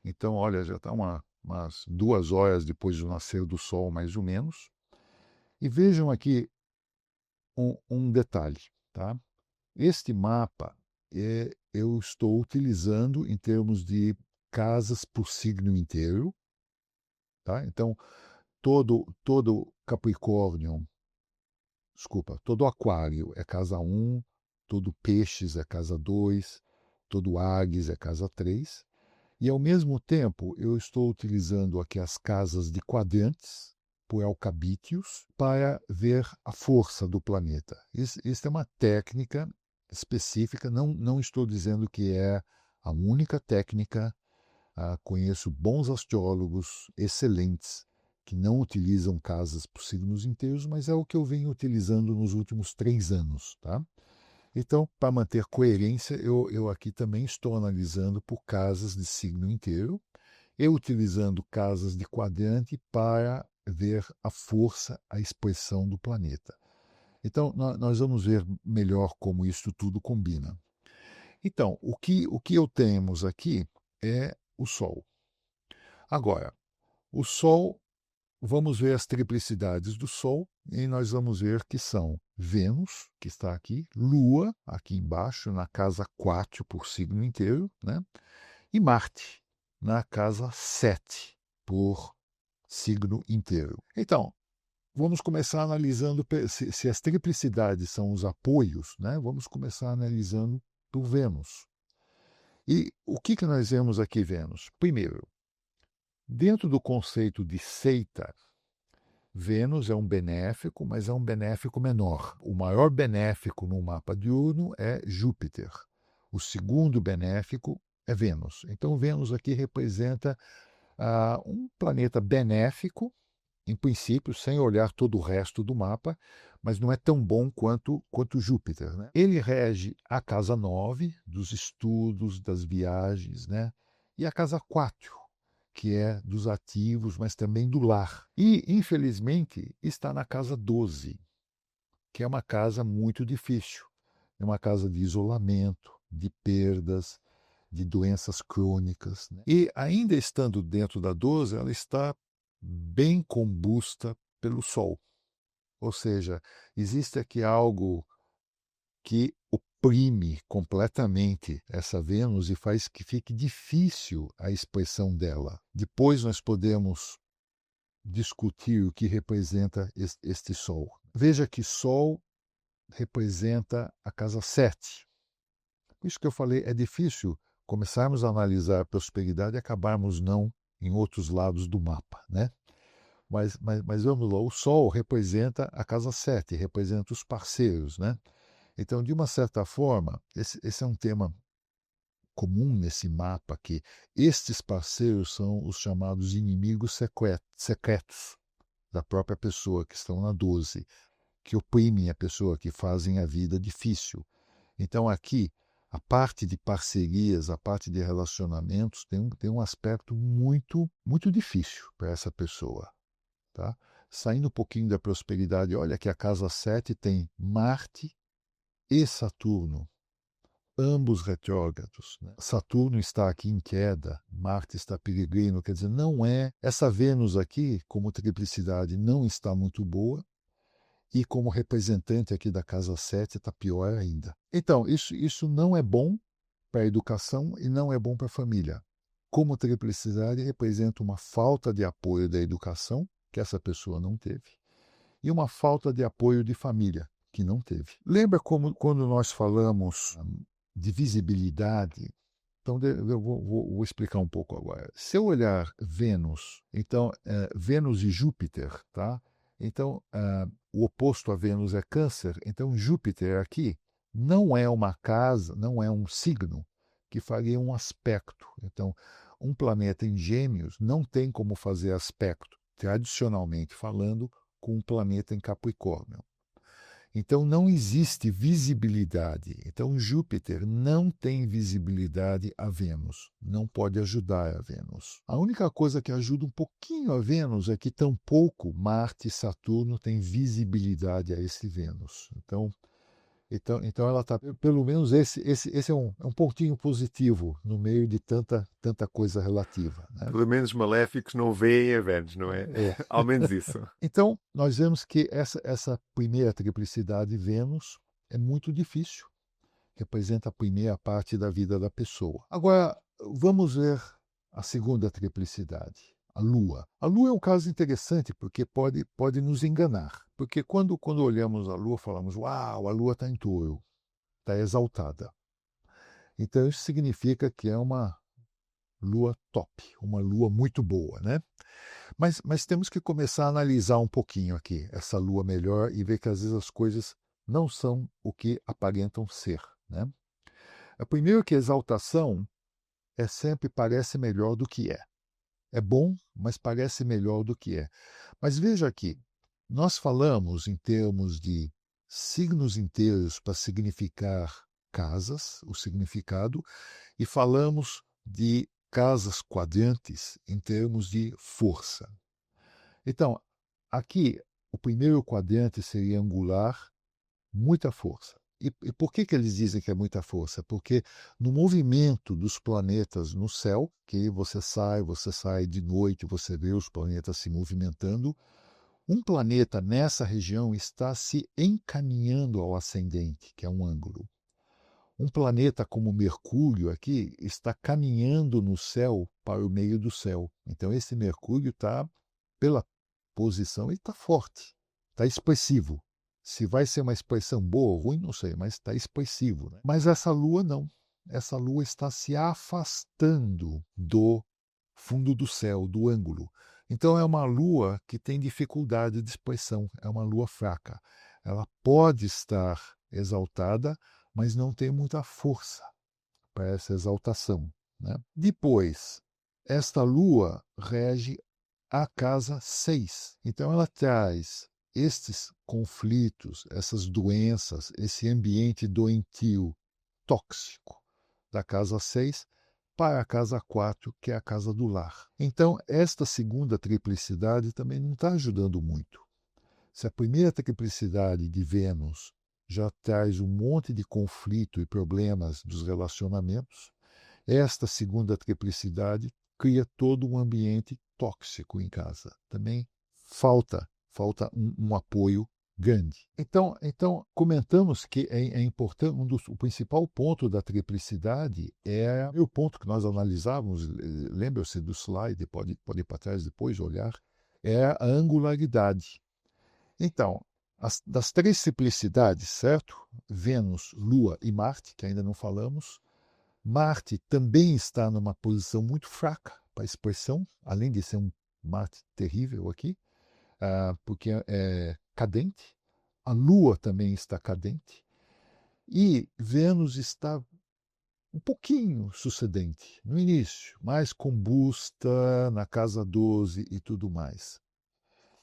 Então, olha, já está umas 2 horas depois do nascer do Sol, mais ou menos. E vejam aqui um detalhe, tá? Este mapa eu estou utilizando em termos de casas por signo inteiro, tá? Então, todo Capricórnio, desculpa, todo Aquário é casa 1, todo Peixes é casa 2, todo Águes é casa 3. E, ao mesmo tempo, eu estou utilizando aqui as casas de quadrantes, por alcabítios, para ver a força do planeta. Isso é uma técnica específica, não estou dizendo que é a única técnica. Conheço bons astrólogos excelentes que não utilizam casas por signos inteiros, mas é o que eu venho utilizando nos últimos 3 anos. Tá? Então, para manter coerência, eu aqui também estou analisando por casas de signo inteiro, eu utilizando casas de quadrante para ver a força, a expressão do planeta. Então, nós vamos ver melhor como isso tudo combina. Então, o que eu temos aqui é o Sol. Agora, o Sol, vamos ver as triplicidades do Sol e nós vamos ver que são Vênus, que está aqui, Lua, aqui embaixo, na casa 4 por signo inteiro, né? E Marte, na casa 7 por signo inteiro. Então, vamos começar analisando se as triplicidades são os apoios, né? Vamos começar analisando por Vênus. E o que nós vemos aqui, Vênus? Primeiro, dentro do conceito de seita, Vênus é um benéfico, mas é um benéfico menor. O maior benéfico no mapa diurno é Júpiter. O segundo benéfico é Vênus. Então, Vênus aqui representa um planeta benéfico, em princípio, sem olhar todo o resto do mapa, mas não é tão bom quanto Júpiter. Né? Ele rege a casa 9, dos estudos, das viagens, né? E a casa 4, que é dos ativos, mas também do lar. E, infelizmente, está na casa 12, que é uma casa muito difícil. É uma casa de isolamento, de perdas, de doenças crônicas. Né? E, ainda estando dentro da 12, ela está bem combusta pelo Sol. Ou seja, existe aqui algo que oprime completamente essa Vênus e faz que fique difícil a expressão dela. Depois nós podemos discutir o que representa este Sol. Veja que Sol representa a casa 7. Por isso que eu falei, é difícil começarmos a analisar a prosperidade e acabarmos não em outros lados do mapa, né? Mas vamos lá, o Sol representa a casa 7, representa os parceiros, né? Então, de uma certa forma, esse é um tema comum nesse mapa, que estes parceiros são os chamados inimigos secretos da própria pessoa, que estão na 12, que oprimem a pessoa, que fazem a vida difícil. Então, aqui, a parte de parcerias, a parte de relacionamentos, tem um aspecto muito, muito difícil para essa pessoa. Tá? Saindo um pouquinho da prosperidade, olha que a casa 7 tem Marte e Saturno, ambos retrógrados. Né? Saturno está aqui em queda, Marte está peregrino, quer dizer, não é. Essa Vênus aqui, como triplicidade, não está muito boa, e como representante aqui da casa 7 está pior ainda. Então, isso não é bom para a educação e não é bom para a família. Como triplicidade representa uma falta de apoio da educação, que essa pessoa não teve, e uma falta de apoio de família, que não teve. Lembra como quando nós falamos de visibilidade? Então, eu vou explicar um pouco agora. Se eu olhar Vênus, então, Vênus e Júpiter, tá? Então, o oposto a Vênus é Câncer, então Júpiter aqui não é uma casa, não é um signo que faria um aspecto. Então, um planeta em Gêmeos não tem como fazer aspecto, tradicionalmente falando, com um planeta em Capricórnio. Então não existe visibilidade. Então Júpiter não tem visibilidade a Vênus, não pode ajudar a Vênus. A única coisa que ajuda um pouquinho a Vênus é que tampouco Marte e Saturno têm visibilidade a esse Vênus. Então ela está, pelo menos esse é um pontinho positivo no meio de tanta coisa relativa, né? Pelo menos maléficos não veem a Vênus, não é? É. Ao menos isso. Então, nós vemos que essa primeira triplicidade Vênus é muito difícil, representa a primeira parte da vida da pessoa. Agora, vamos ver a segunda triplicidade, a Lua. A Lua é um caso interessante porque pode nos enganar. Porque quando olhamos a Lua, falamos, uau, a Lua está em touro, está exaltada. Então, isso significa que é uma Lua top, uma Lua muito boa, né? Mas temos que começar a analisar um pouquinho aqui essa Lua melhor e ver que às vezes as coisas não são o que aparentam ser, né? Primeiro que a exaltação sempre parece melhor do que é. É bom, mas parece melhor do que é. Mas veja aqui, nós falamos em termos de signos inteiros para significar casas, o significado, e falamos de casas quadrantes em termos de força. Então, aqui, o primeiro quadrante seria angular, muita força. E por que eles dizem que é muita força? Porque no movimento dos planetas no céu, que você sai de noite, você vê os planetas se movimentando, um planeta nessa região está se encaminhando ao ascendente, que é um ângulo. Um planeta como Mercúrio aqui está caminhando no céu para o meio do céu. Então esse Mercúrio está, pela posição, ele está forte, está expressivo. Se vai ser uma expressão boa ou ruim, não sei, mas está expressivo, né? Mas essa Lua não. Essa Lua está se afastando do fundo do céu, do ângulo. Então é uma Lua que tem dificuldade de expressão, é uma Lua fraca. Ela pode estar exaltada, mas não tem muita força para essa exaltação, né? Depois, esta Lua rege a casa 6. Então ela traz estes conflitos, essas doenças, esse ambiente doentio, tóxico da casa 6 para a casa 4, que é a casa do lar. Então, esta segunda triplicidade também não está ajudando muito. Se a primeira triplicidade de Vênus já traz um monte de conflito e problemas dos relacionamentos, esta segunda triplicidade cria todo um ambiente tóxico em casa. Também falta um apoio grande. Então comentamos que é importante, o principal ponto da triplicidade é o ponto que nós analisávamos, lembra-se do slide, pode ir para trás depois olhar, é a angularidade. Então, das três triplicidades, certo? Vênus, Lua e Marte, que ainda não falamos, Marte também está numa posição muito fraca para a expressão, além de ser um Marte terrível aqui, porque é cadente. A Lua também está cadente. E Vênus está um pouquinho sucedente no início, mais combusta na casa 12 e tudo mais.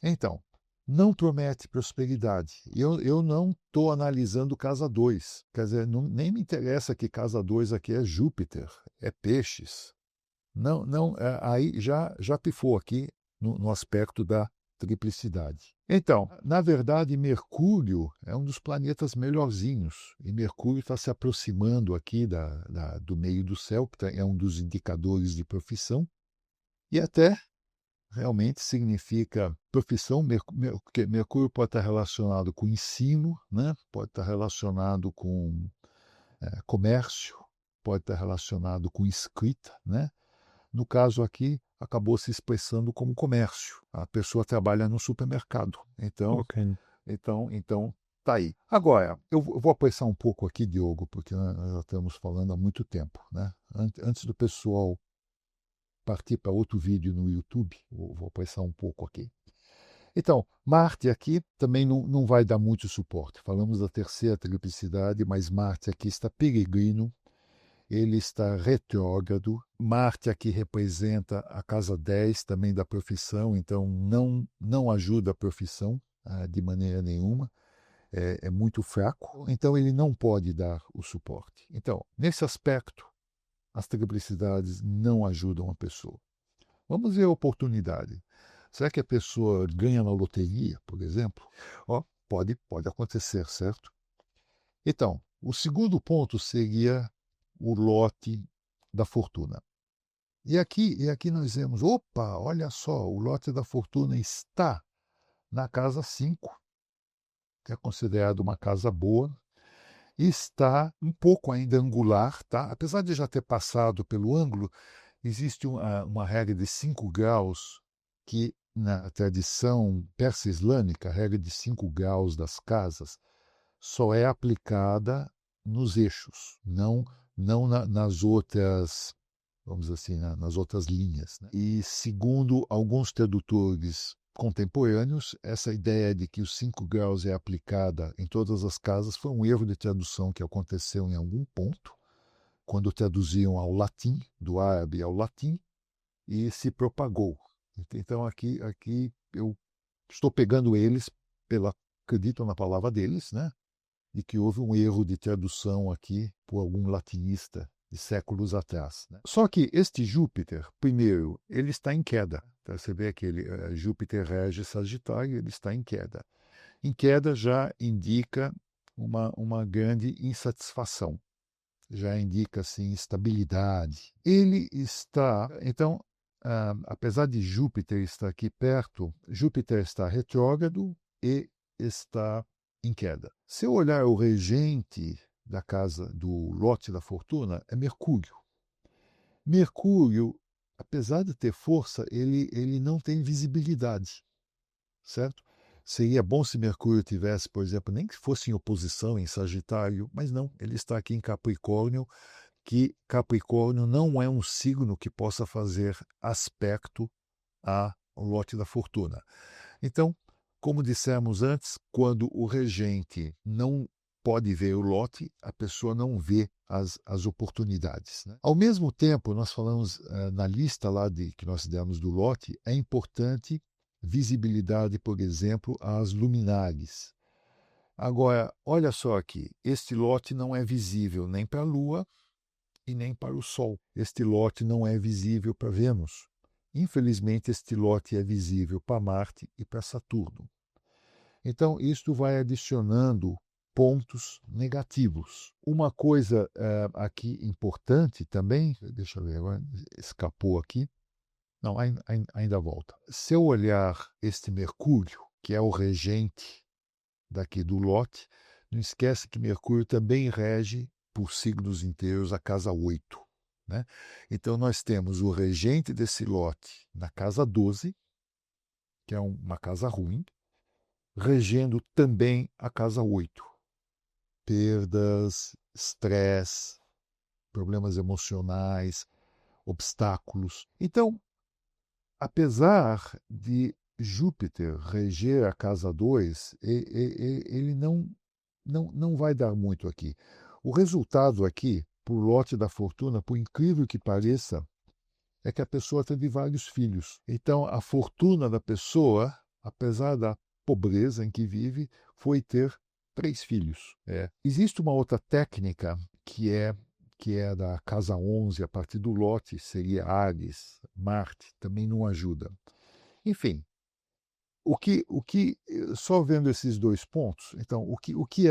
Então, não promete prosperidade. Eu não estou analisando casa 2. Quer dizer, nem me interessa que casa 2 aqui é Júpiter, é peixes. Não, aí já pifou aqui no aspecto da triplicidade. Então, na verdade, Mercúrio é um dos planetas melhorzinhos. E Mercúrio está se aproximando aqui do meio do céu, que é um dos indicadores de profissão. E até realmente significa profissão, porque Mercúrio pode estar relacionado com ensino, né? Pode estar relacionado com comércio, pode estar relacionado com escrita, né? No caso aqui, acabou se expressando como comércio. A pessoa trabalha no supermercado. Então tá aí. Agora, eu vou apressar um pouco aqui, Diogo, porque nós já estamos falando há muito tempo, né? Antes do pessoal partir para outro vídeo no YouTube, vou apressar um pouco aqui. Então, Marte aqui também não vai dar muito suporte. Falamos da terceira triplicidade, mas Marte aqui está peregrino, ele está retrógrado. Marte aqui representa a casa 10 também da profissão, então não ajuda a profissão de maneira nenhuma. é muito fraco, então ele não pode dar o suporte. Então, nesse aspecto, as triplicidades não ajudam a pessoa. Vamos ver a oportunidade. Será que a pessoa ganha na loteria, por exemplo? Ó, pode acontecer, certo? Então, o segundo ponto seria o lote da fortuna. E aqui nós vemos, opa, olha só, o lote da fortuna está na casa 5, que é considerado uma casa boa, e está um pouco ainda angular, tá? Apesar de já ter passado pelo ângulo, existe uma regra de 5 graus que, na tradição persa-islâmica, a regra de 5 graus das casas só é aplicada nos eixos, não nas outras, vamos dizer assim, nas outras linhas, né? E segundo alguns tradutores contemporâneos, essa ideia de que os 5 graus é aplicada em todas as casas foi um erro de tradução que aconteceu em algum ponto, quando traduziam ao latim, do árabe ao latim, e se propagou. Então aqui eu estou pegando eles acredito na palavra deles, né? De que houve um erro de tradução aqui por algum latinista de séculos atrás, né? Só que este Júpiter, primeiro, ele está em queda. Então, você vê que Júpiter rege Sagitário, ele está em queda. Em queda já indica uma grande insatisfação, já indica assim estabilidade. Ele está, então, apesar de Júpiter estar aqui perto, Júpiter está retrógrado e está em queda. Se eu olhar o regente da casa do lote da fortuna, é Mercúrio. Mercúrio, apesar de ter força, ele não tem visibilidade, certo? Seria bom se Mercúrio tivesse, por exemplo, nem que fosse em oposição em Sagitário, mas não, ele está aqui em Capricórnio, que Capricórnio não é um signo que possa fazer aspecto ao lote da fortuna. Então, como dissemos antes, quando o regente não pode ver o lote, a pessoa não vê as oportunidades, né? Ao mesmo tempo, nós falamos na lista lá que nós demos do lote, é importante visibilidade, por exemplo, às luminares. Agora, olha só aqui, este lote não é visível nem para a Lua e nem para o Sol. Este lote não é visível para Vênus. Infelizmente, este lote é visível para Marte e para Saturno. Então, isto vai adicionando pontos negativos. Uma coisa aqui importante também, deixa eu ver, agora escapou aqui. Não, ainda volta. Se eu olhar este Mercúrio, que é o regente daqui do lote, não esquece que Mercúrio também rege por signos inteiros a casa 8. Né? Então, nós temos o regente desse lote na casa 12, que é uma casa ruim, regendo também a casa 8. Perdas, estresse, problemas emocionais, obstáculos. Então, apesar de Júpiter reger a casa 2, ele não vai dar muito aqui. O resultado aqui, por lote da fortuna, por incrível que pareça, é que a pessoa teve vários filhos. Então, a fortuna da pessoa, apesar da pobreza em que vive, foi ter 3 filhos. Existe uma outra técnica que é da casa 11, a partir do lote, seria Ares, Marte, também não ajuda. Enfim, só vendo esses 2 pontos, então, o que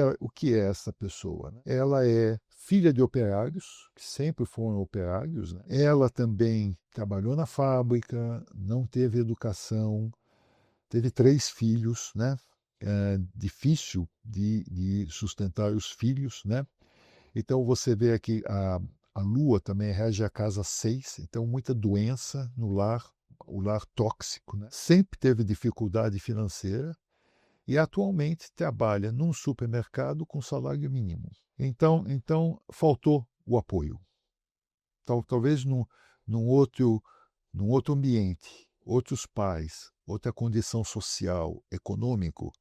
é essa pessoa? Né? Ela é filha de operários, que sempre foram operários. Né? Ela também trabalhou na fábrica, não teve educação, teve 3 filhos, né? Difícil de sustentar os filhos, né? Então você vê aqui a Lua também rege a casa 6, então muita doença no lar, o lar tóxico, né? Sempre teve dificuldade financeira e atualmente trabalha num supermercado com salário mínimo. Então faltou o apoio. Talvez num outro ambiente, outros pais, outra condição social, econômico,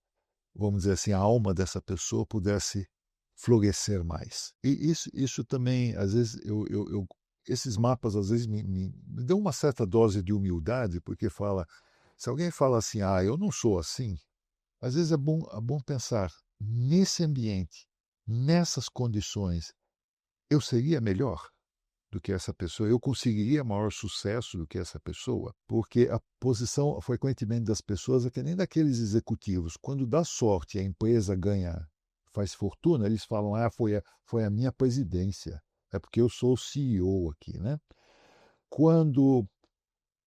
vamos dizer assim, a alma dessa pessoa pudesse florescer mais. E isso também, às vezes, esses mapas, às vezes, me dão uma certa dose de humildade, porque se alguém fala assim, eu não sou assim, às vezes é bom pensar, nesse ambiente, nessas condições, eu seria melhor do que essa pessoa? Eu conseguiria maior sucesso do que essa pessoa? Porque a posição, frequentemente, das pessoas é que nem daqueles executivos. Quando dá sorte e a empresa ganha, faz fortuna, eles falam, foi a minha presidência. É porque eu sou o CEO aqui, né? Quando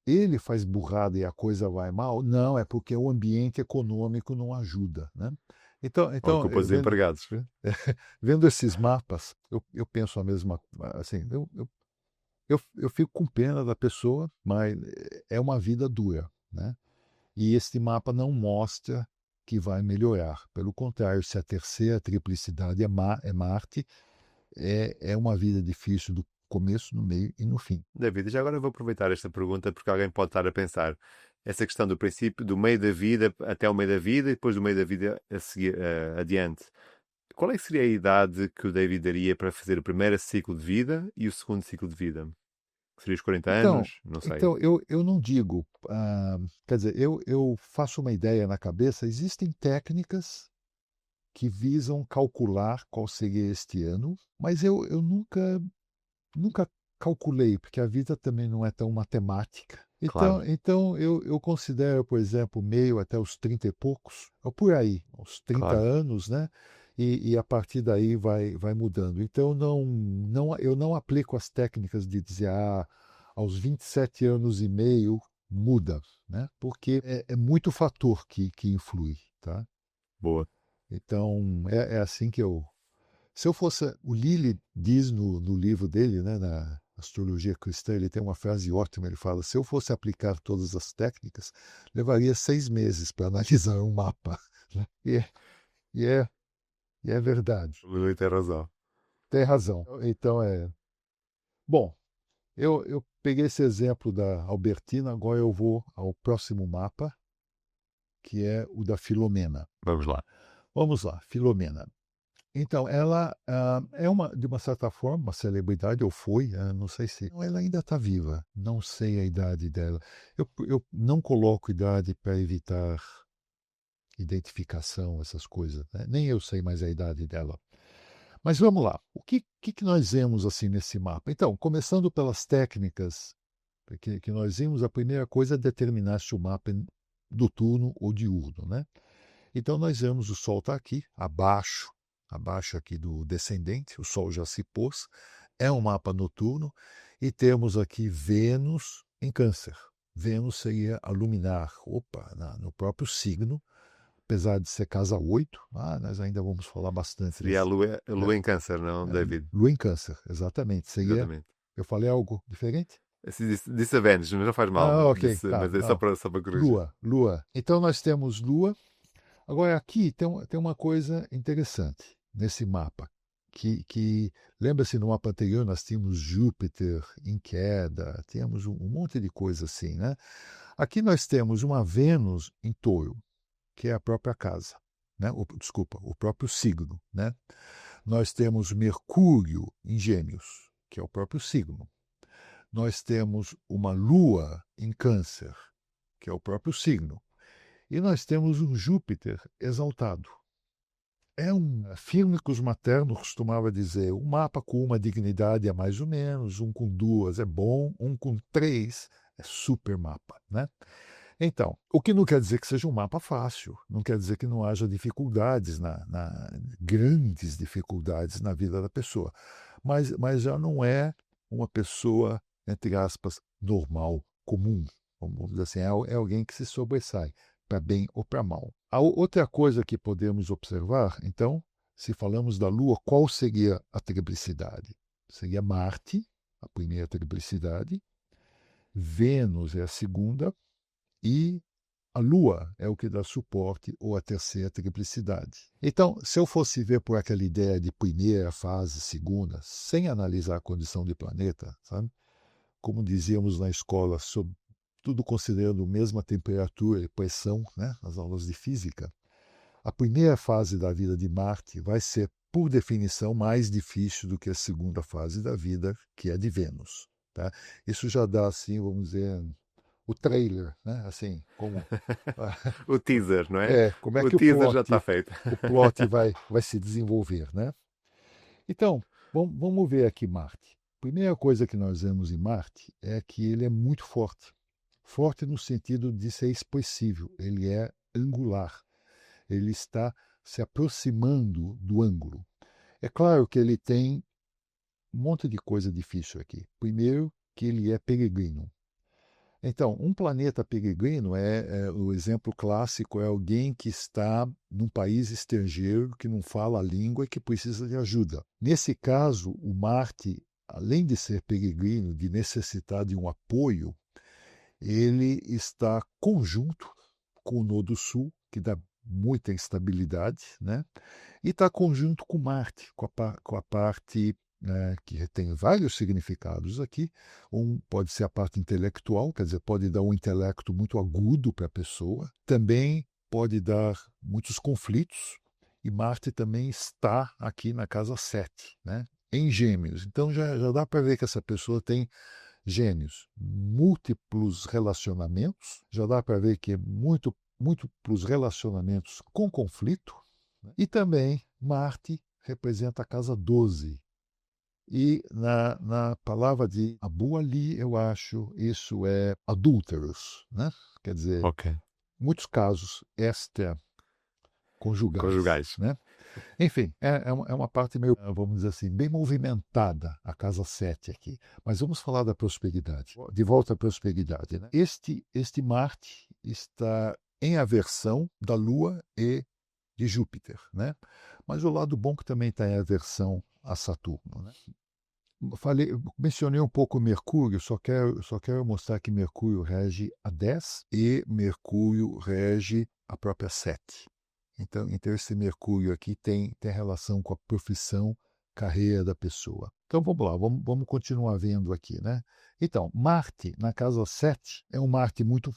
ele faz burrada e a coisa vai mal, não, é porque o ambiente econômico não ajuda, né? Então, Ou então culpa dos vendo, empregados. vendo esses mapas, eu penso a mesma, assim, eu fico com pena da pessoa, mas é uma vida dura, né? E este mapa não mostra que vai melhorar. Pelo contrário, se a terceira triplicidade é Marte, é uma vida difícil do começo, no meio e no fim. David, já agora eu vou aproveitar esta pergunta porque alguém pode estar a pensar essa questão do princípio do meio da vida até o meio da vida e depois do meio da vida a seguir, adiante. Qual é que seria a idade que o David daria para fazer o primeiro ciclo de vida e o segundo ciclo de vida? Seria os 40 Então, anos? Não sei. eu não digo, quer dizer, eu faço uma ideia na cabeça, existem técnicas que visam calcular qual seria este ano, mas eu nunca calculei, porque a vida também não é tão matemática. Claro, Então eu considero, por exemplo, meio até os 30 e poucos, ou por aí, uns 30 claro. anos, né? E a partir daí vai mudando. Então eu não aplico as técnicas de dizer, aos 27 anos e meio muda, né? Porque é muito fator que influi, tá? Boa. Então é assim que eu, se eu fosse. O Lilly diz no livro dele, né, na Astrologia Cristã, ele tem uma frase ótima. Ele fala: se eu fosse aplicar todas as técnicas, levaria 6 meses para analisar um mapa. Né? E, é, e é verdade. O Lili tem razão. Tem razão. Então é. Bom, eu peguei esse exemplo da Albertina, agora eu vou ao próximo mapa, que é o da Filomena. Vamos lá. Vamos lá, Filomena. Então, ela é uma, de uma certa forma, uma celebridade, ou foi, não sei se. Ela ainda está viva, não sei a idade dela. Eu não coloco idade para evitar identificação, essas coisas, né? Nem eu sei mais a idade dela. Mas vamos lá, o que nós vemos assim nesse mapa? Então, começando pelas técnicas que nós vimos, a primeira coisa é determinar se o mapa é noturno ou diurno, né? Então nós vemos o Sol está aqui, abaixo aqui do descendente, o Sol já se pôs, é um mapa noturno, e temos aqui Vênus em Câncer. Vênus seria a luminar, no próprio signo, apesar de ser casa 8, nós ainda vamos falar bastante Seria desse. a Né? lua em câncer, não, David? Lua em Câncer, exatamente. Seria. Exatamente. Eu falei algo diferente? Assim, disse a Vênus, mas não faz mal. Ok, Disse, tá. mas é Não. só para corrigir. Lua. Então nós temos Lua. Agora, aqui tem uma coisa interessante nesse mapa, que lembra-se no mapa anterior, nós tínhamos Júpiter em queda, tínhamos um monte de coisa assim, né? Aqui nós temos uma Vênus em touro, que é a própria casa, né? Desculpa, o próprio signo, né? Nós temos Mercúrio em Gêmeos, que é o próprio signo. Nós temos uma Lua em Câncer, que é o próprio signo. E nós temos um Júpiter exaltado. É um Fílmicos Materno costumava dizer, um mapa com uma dignidade é mais ou menos, um com duas é bom, um com três é super mapa, né? Então, o que não quer dizer que seja um mapa fácil, não quer dizer que não haja dificuldades, grandes dificuldades na vida da pessoa, mas já não é uma pessoa, entre aspas, normal, comum, vamos dizer assim, é alguém que se sobressai, para bem ou para mal. A outra coisa que podemos observar, então, se falamos da Lua, qual seria a triplicidade? Seria Marte, a primeira triplicidade, Vênus é a segunda, e a Lua é o que dá suporte ou a terceira triplicidade. Então, se eu fosse ver por aquela ideia de primeira fase, segunda, sem analisar a condição de planeta, sabe? Como dizíamos na escola, tudo considerando a mesma temperatura e pressão, né? Nas aulas de física, a primeira fase da vida de Marte vai ser, por definição, mais difícil do que a segunda fase da vida, que é de Vênus. Tá? Isso já dá, assim, vamos dizer, o trailer, né? Assim, como O teaser, não é? como é O que teaser já está feito. o plot vai se desenvolver, né? Então, vamos ver aqui Marte. Primeira coisa que nós vemos em Marte é que ele é muito forte. Forte no sentido de ser expressivo, ele é angular, ele está se aproximando do ângulo. É claro que ele tem um monte de coisa difícil aqui. Primeiro, que ele é peregrino. Então, um planeta peregrino o exemplo clássico é alguém que está num país estrangeiro, que não fala a língua e que precisa de ajuda. Nesse caso, o Marte, além de ser peregrino, de necessitar de um apoio, ele está conjunto com o Nodo Sul, que dá muita instabilidade, né? E está conjunto com Marte, com a parte que tem vários significados aqui. Um pode ser a parte intelectual, quer dizer, pode dar um intelecto muito agudo para a pessoa. Também pode dar muitos conflitos. E Marte também está aqui na casa 7, né? Em Gêmeos. Então já dá para ver que essa pessoa tem Gêmeos, múltiplos relacionamentos. Já dá para ver que é múltiplos relacionamentos com conflito. Né? E também Marte representa a casa 12. E na palavra de Abu Ali, eu acho, isso é adúlteros, né? Quer dizer, Ok. muitos casos conjugais, Conjugais. né? Enfim, é uma parte meio, vamos dizer assim, bem movimentada a casa 7 aqui. Mas vamos falar da prosperidade. De volta à prosperidade. Né? Este Marte está em aversão da Lua e de Júpiter. Né? Mas o lado bom que também está em aversão a Saturno. Né? Mencionei um pouco Mercúrio, só quero mostrar que Mercúrio rege a 10 e Mercúrio rege a própria 7. Então esse Mercúrio aqui tem relação com a profissão, carreira da pessoa. Então vamos lá, vamos continuar vendo aqui, né? Então, Marte, na casa 7, é um Marte muito.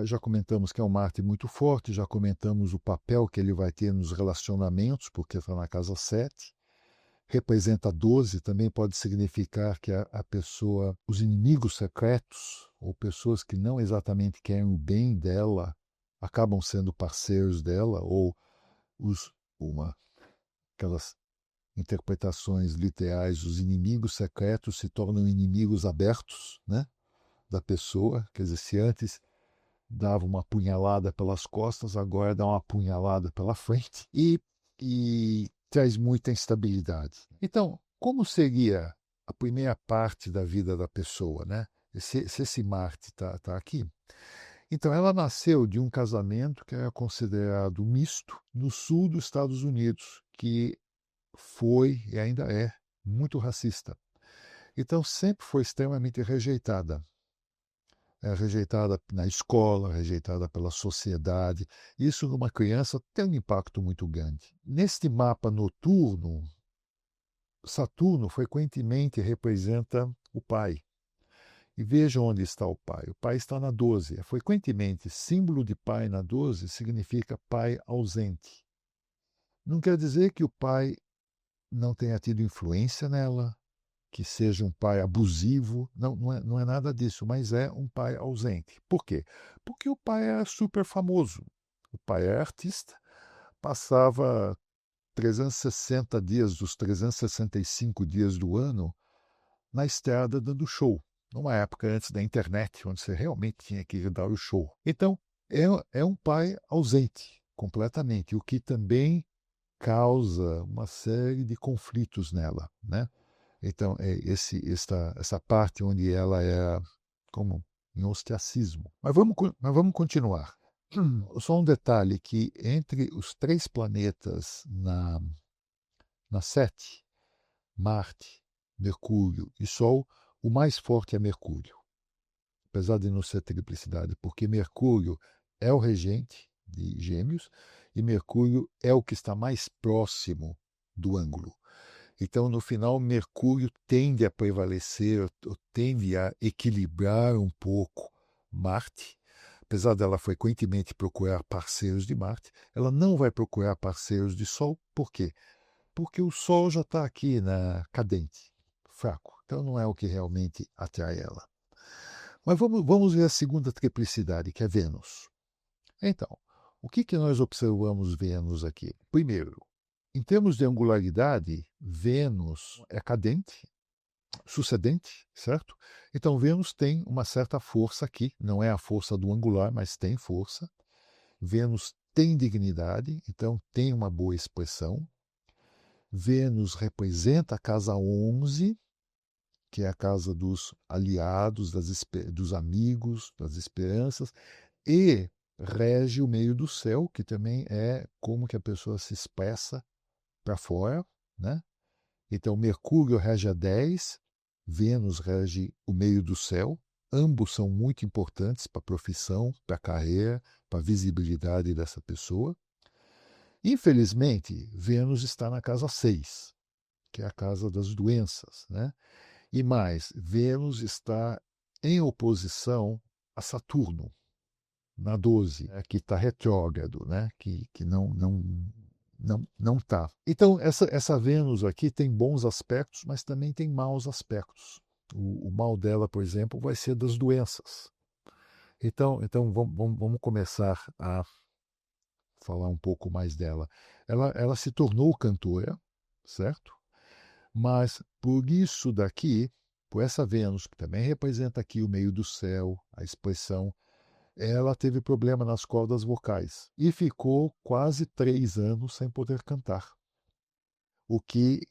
Já comentamos que é um Marte muito forte, já comentamos o papel que ele vai ter nos relacionamentos, porque está na casa 7. Representa 12, também pode significar que a pessoa, os inimigos secretos, ou pessoas que não exatamente querem o bem dela, acabam sendo parceiros dela, ou aquelas interpretações literais, os inimigos secretos se tornam inimigos abertos, né, da pessoa. Quer dizer, se antes dava uma punhalada pelas costas, agora dá uma punhalada pela frente e traz muita instabilidade. Então, como seria a primeira parte da vida da pessoa, né? Se esse Marte está aqui. Então, ela nasceu de um casamento que era considerado misto no sul dos Estados Unidos, que foi e ainda é muito racista. Então, sempre foi extremamente rejeitada. Rejeitada na escola, rejeitada pela sociedade. Isso numa criança tem um impacto muito grande. Neste mapa noturno, Saturno frequentemente representa o pai. E veja onde está o pai. O pai está na 12. Frequentemente, símbolo de pai na 12 significa pai ausente. Não quer dizer que o pai não tenha tido influência nela, que seja um pai abusivo. Não é nada disso, mas é um pai ausente. Por quê? Porque o pai era super famoso. O pai é artista, passava 360 dias dos 365 dias do ano na estrada dando show. Numa época antes da internet, onde você realmente tinha que ir dar o show. Então, é um pai ausente, completamente, o que também causa uma série de conflitos nela, né? Então, essa parte onde ela é como em ostracismo. Mas vamos continuar. Só um detalhe, que entre os 3 planetas na 7, Marte, Mercúrio e Sol, o mais forte é Mercúrio, apesar de não ser triplicidade, porque Mercúrio é o regente de Gêmeos e Mercúrio é o que está mais próximo do ângulo. Então, no final, Mercúrio tende a prevalecer, tende a equilibrar um pouco Marte. Apesar dela frequentemente procurar parceiros de Marte, ela não vai procurar parceiros de Sol. Por quê? Porque o Sol já está aqui na cadente, fraco. Então, não é o que realmente atrai ela. Mas vamos ver a segunda triplicidade, que é Vênus. Então, o que nós observamos Vênus aqui? Primeiro, em termos de angularidade, Vênus é cadente, sucedente, certo? Então, Vênus tem uma certa força aqui, não é a força do angular, mas tem força. Vênus tem dignidade, então tem uma boa expressão. Vênus representa a casa 11, que é a casa dos aliados, dos amigos, das esperanças, e rege o meio do céu, que também é como que a pessoa se expressa para fora, né? Então, Mercúrio rege a 10, Vênus rege o meio do céu. Ambos são muito importantes para a profissão, para a carreira, para a visibilidade dessa pessoa. Infelizmente, Vênus está na casa 6, que é a casa das doenças, né? E mais, Vênus está em oposição a Saturno, na 12, né, que está retrógrado, né, que não está. Então, essa Vênus aqui tem bons aspectos, mas também tem maus aspectos. O mal dela, por exemplo, vai ser das doenças. Então vamos começar a falar um pouco mais dela. Ela se tornou cantora, certo? Mas por isso daqui, por essa Vênus, que também representa aqui o meio do céu, a expressão, ela teve problema nas cordas vocais e ficou quase 3 anos sem poder cantar. O que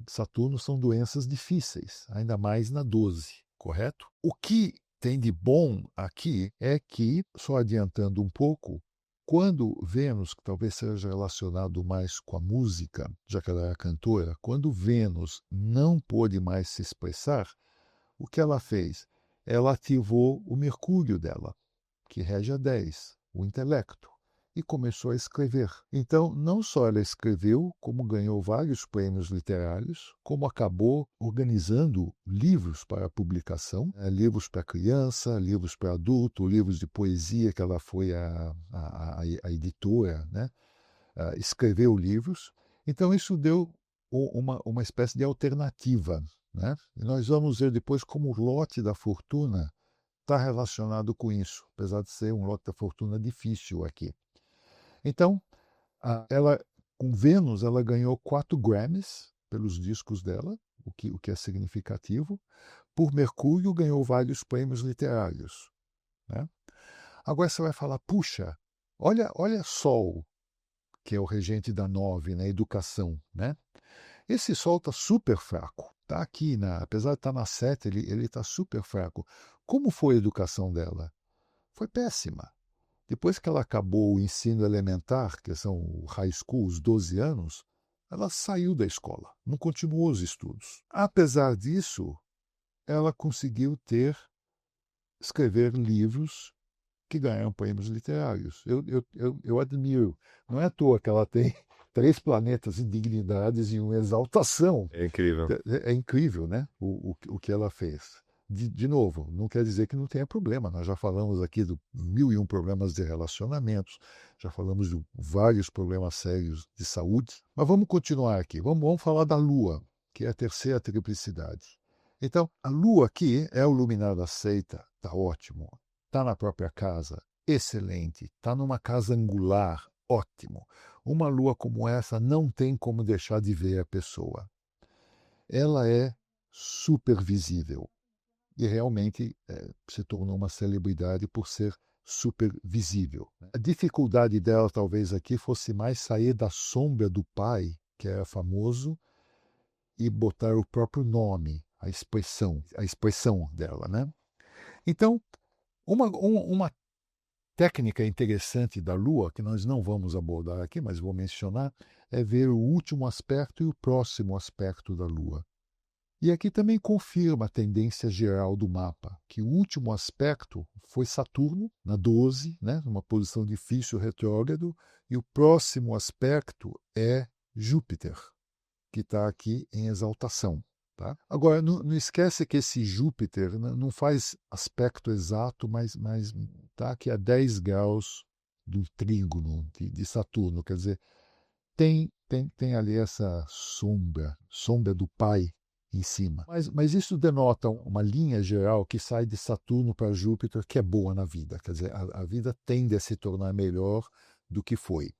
Saturno são doenças difíceis, ainda mais na 12, correto? O que tem de bom aqui é que, só adiantando um pouco, quando Vênus, que talvez seja relacionado mais com a música, já que ela era cantora, quando Vênus não pôde mais se expressar, o que ela fez? Ela ativou o Mercúrio dela, que rege a 10, o intelecto, e começou a escrever. Então, não só ela escreveu, como ganhou vários prêmios literários, como acabou organizando livros para publicação, livros para criança, livros para adulto, livros de poesia, que ela foi a editora, né? Escreveu livros. Então, isso deu uma espécie de alternativa, né? E nós vamos ver depois como o lote da fortuna está relacionado com isso, apesar de ser um lote da fortuna difícil aqui. Então, ela, com Vênus, ela ganhou 4 Grammys pelos discos dela, o que é significativo. Por Mercúrio, ganhou vários prêmios literários, né? Agora você vai falar, puxa, olha Sol, que é o regente da 9, na educação, né? Esse Sol está super fraco. Está aqui, apesar de estar na 7, ele está super fraco. Como foi a educação dela? Foi péssima. Depois que ela acabou o ensino elementar, que são o high school, os 12 anos, ela saiu da escola, não continuou os estudos. Apesar disso, ela conseguiu escrever livros que ganharam prêmios literários. Eu admiro. Não é à toa que ela tem 3 planetas em dignidades e uma exaltação. É incrível. É incrível, né? O que ela fez. De novo, não quer dizer que não tenha problema. Nós já falamos aqui do 1001 problemas de relacionamentos, já falamos de vários problemas sérios de saúde. Mas vamos continuar aqui. Vamos falar da Lua, que é a terceira triplicidade. Então, a Lua aqui é o luminar da seita, tá ótimo. Está na própria casa, excelente. Está numa casa angular, ótimo. Uma Lua como essa não tem como deixar de ver a pessoa. Ela é super visível e realmente se tornou uma celebridade por ser super visível. A dificuldade dela talvez aqui fosse mais sair da sombra do pai, que era famoso, e botar o próprio nome, a expressão dela, né? Então, uma técnica interessante da Lua, que nós não vamos abordar aqui, mas vou mencionar, é ver o último aspecto e o próximo aspecto da Lua. E aqui também confirma a tendência geral do mapa, que o último aspecto foi Saturno, na 12, né, numa posição difícil, retrógrado, e o próximo aspecto é Júpiter, que está aqui em exaltação. Tá? Agora, não esquece que esse Júpiter não faz aspecto exato, mas está aqui a 10 graus do trígono de Saturno, quer dizer, tem ali essa sombra do pai em cima. Mas isso denota uma linha geral que sai de Saturno para Júpiter, que é boa na vida. Quer dizer, a vida tende a se tornar melhor do que foi.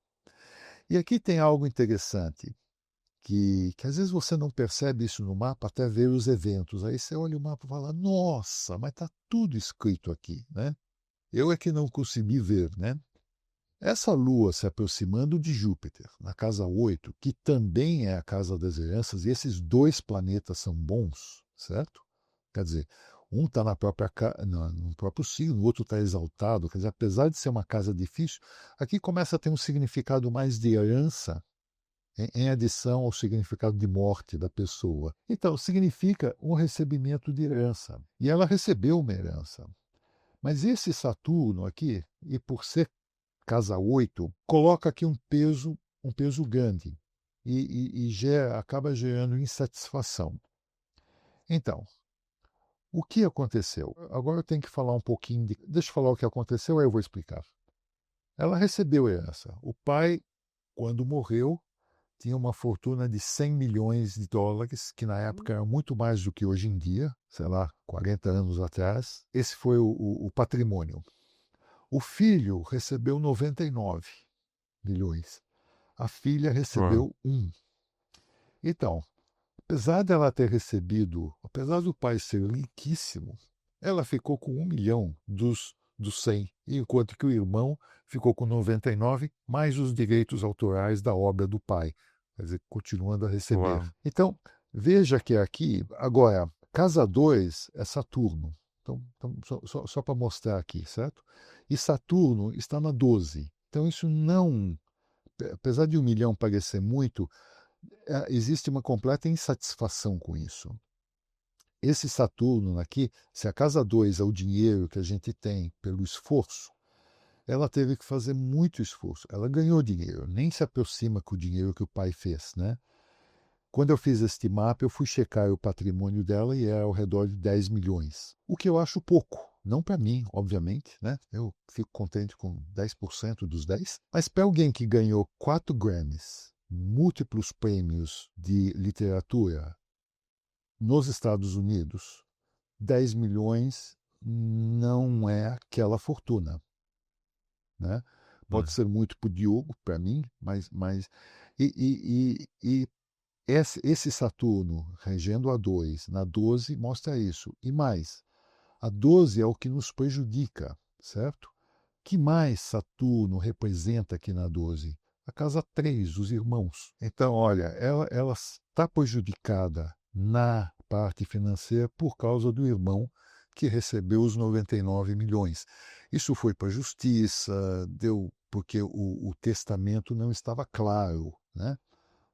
E aqui tem algo interessante, que às vezes você não percebe isso no mapa até ver os eventos. Aí você olha o mapa e fala, nossa, mas está tudo escrito aqui, né? Eu é que não consegui ver, né? Essa Lua se aproximando de Júpiter, na casa 8, que também é a casa das heranças, e esses dois planetas são bons, certo? Quer dizer, um está no próprio signo, o outro está exaltado. Quer dizer, apesar de ser uma casa difícil, aqui começa a ter um significado mais de herança em adição ao significado de morte da pessoa. Então, significa um recebimento de herança. E ela recebeu uma herança. Mas esse Saturno aqui, e por ser casa 8, coloca aqui um peso grande e acaba gerando insatisfação. Então, o que aconteceu? Agora eu tenho que falar um pouquinho de. Deixa eu falar o que aconteceu, aí eu vou explicar. Ela recebeu herança. O pai, quando morreu, tinha uma fortuna de 100 milhões de dólares, que na época era muito mais do que hoje em dia, sei lá, 40 anos atrás. Esse foi o patrimônio. O filho recebeu 99 milhões. A filha Uau. recebeu 1. Então, apesar dela ter recebido, apesar do pai ser riquíssimo, ela ficou com 1 milhão dos 100, enquanto que o irmão ficou com 99, mais os direitos autorais da obra do pai, quer dizer, continuando a receber. Uau. Então, veja que aqui, agora, casa 2 é Saturno. Então só para mostrar aqui, certo? E Saturno está na 12. Então, isso não, apesar de 1 milhão parecer muito, existe uma completa insatisfação com isso. Esse Saturno aqui, se a casa 2 é o dinheiro que a gente tem pelo esforço, ela teve que fazer muito esforço. Ela ganhou dinheiro, nem se aproxima com o dinheiro que o pai fez, né? Quando eu fiz este mapa, eu fui checar o patrimônio dela e é ao redor de 10 milhões. O que eu acho pouco. Não para mim, obviamente, né? Eu fico contente com 10% dos 10. Mas para alguém que ganhou 4 Grammys, múltiplos prêmios de literatura nos Estados Unidos, 10 milhões não é aquela fortuna, né? Pode ser muito para o Diogo, para mim, mas e esse Saturno regendo a 2 na 12 mostra isso. E mais, a 12 é o que nos prejudica, certo? Que mais Saturno representa aqui na 12? A casa 3, os irmãos. Então, olha, ela está prejudicada na parte financeira por causa do irmão que recebeu os 99 milhões. Isso foi para a justiça, porque o testamento não estava claro, né?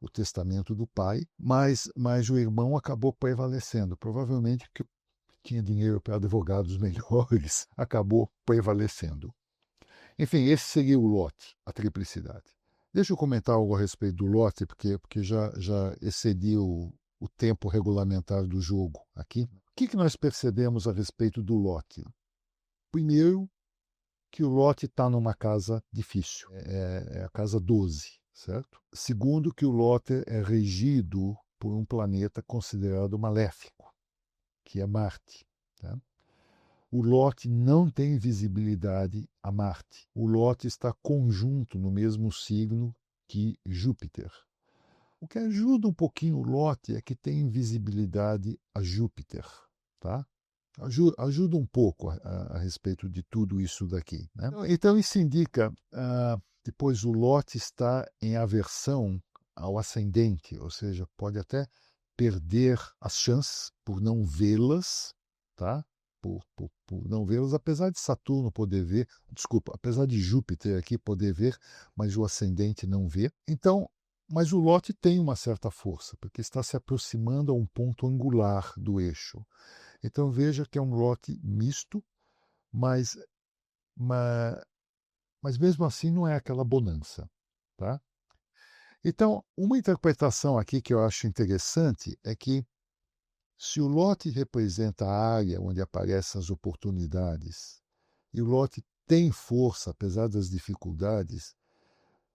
O testamento do pai, mas o irmão acabou prevalecendo. Provavelmente que tinha dinheiro para advogados melhores, acabou prevalecendo. Enfim, esse seria o lote, a triplicidade. Deixa eu comentar algo a respeito do lote, porque já excedi o tempo regulamentar do jogo aqui. O que nós percebemos a respeito do lote? Primeiro, que o lote está numa casa difícil, é a casa 12, certo? Segundo, que o lote é regido por um planeta considerado maléfico, que é Marte. Tá? O lote não tem visibilidade a Marte. O lote está conjunto no mesmo signo que Júpiter. O que ajuda um pouquinho o lote é que tem visibilidade a Júpiter, tá? Ajuda um pouco a respeito de tudo isso daqui, né? Então isso indica, depois o lote está em aversão ao ascendente, ou seja, pode até perder as chances por não vê-las, tá? Por não vê-las, apesar de Saturno poder ver, desculpa, apesar de Júpiter aqui poder ver, mas o ascendente não vê. Então, mas o lote tem uma certa força, porque está se aproximando a um ponto angular do eixo. Então veja que é um lote misto, mas, mas mesmo assim não é aquela bonança. Tá? Então, uma interpretação aqui que eu acho interessante é que se o lote representa a área onde aparecem as oportunidades, e o lote tem força apesar das dificuldades,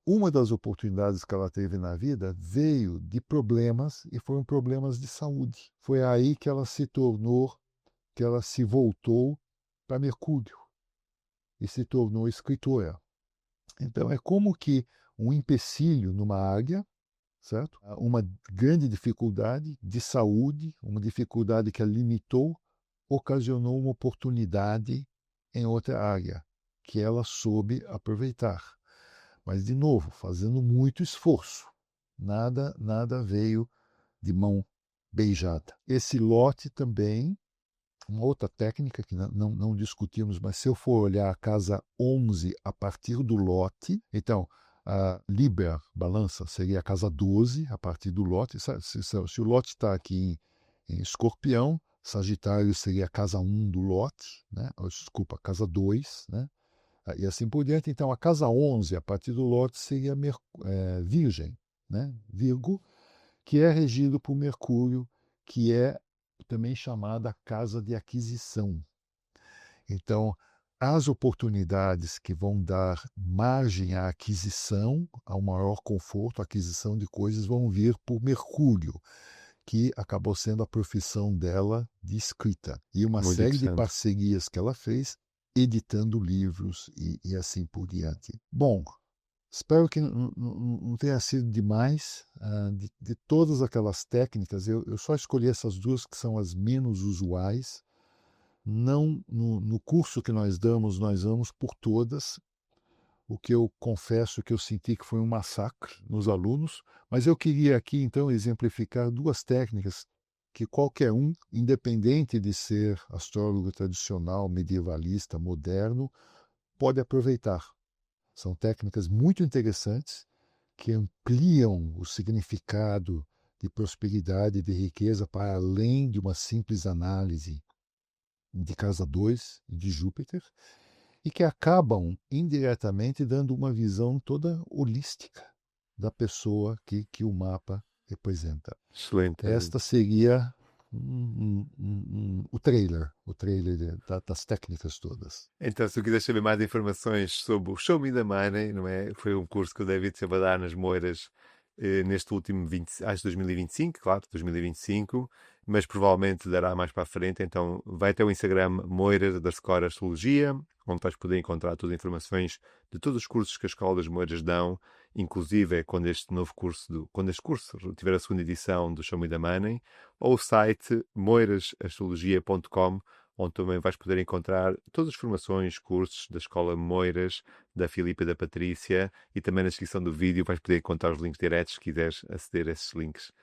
uma das oportunidades que ela teve na vida veio de problemas e foram problemas de saúde. Foi aí que ela se voltou para Mercúrio e se tornou escritora. Então é como que um empecilho numa área, certo? Uma grande dificuldade de saúde, uma dificuldade que a limitou, ocasionou uma oportunidade em outra área que ela soube aproveitar. Mas, de novo, fazendo muito esforço. Nada veio de mão beijada. Esse lote também, uma outra técnica que não discutimos, mas se eu for olhar a casa 11 a partir do lote, então a Libra, balança, seria a casa 12 a partir do lote. Se o lote está aqui em Escorpião, Sagitário seria a casa 1 do lote, né? Desculpa, casa 2, né? E assim por diante. Então, a casa 11, a partir do lote, seria Virgem, né? Virgo, que é regido por Mercúrio, que é também chamada casa de aquisição. Então, as oportunidades que vão dar margem à aquisição, ao maior conforto, à aquisição de coisas, vão vir por Mercúrio, que acabou sendo a profissão dela de escrita. E uma Muito série de interessante. parcerias que ela fez, editando livros e assim por diante. Bom, espero que não tenha sido demais. De todas aquelas técnicas, eu só escolhi essas duas que são as menos usuais. Não no curso que nós damos por todas, o que eu confesso que eu senti que foi um massacre nos alunos, mas eu queria aqui então exemplificar duas técnicas que qualquer um, independente de ser astrólogo tradicional, medievalista, moderno, pode aproveitar. São técnicas muito interessantes que ampliam o significado de prosperidade e de riqueza para além de uma simples análise de casa 2 e de Júpiter, e que acabam indiretamente dando uma visão toda holística da pessoa que o mapa representa. Excelente, David. Esta seria o trailer das técnicas todas. Então, se tu quiseres saber mais informações sobre o Show Me the Money, não é? Foi um curso que o David esteve a dar nas Moiras neste último 2025, claro, 2025, mas provavelmente dará mais para a frente. Então, vai até o Instagram Moiras da Score Astrologia, onde vais poder encontrar todas as informações de todos os cursos que a Escola das Moiras dão, inclusive quando quando este curso tiver a segunda edição do Show Me the Money, ou o site moirasastrologia.com, onde também vais poder encontrar todas as formações, cursos da Escola Moiras, da Filipa e da Patrícia, e também na descrição do vídeo vais poder encontrar os links diretos se quiseres aceder a esses links.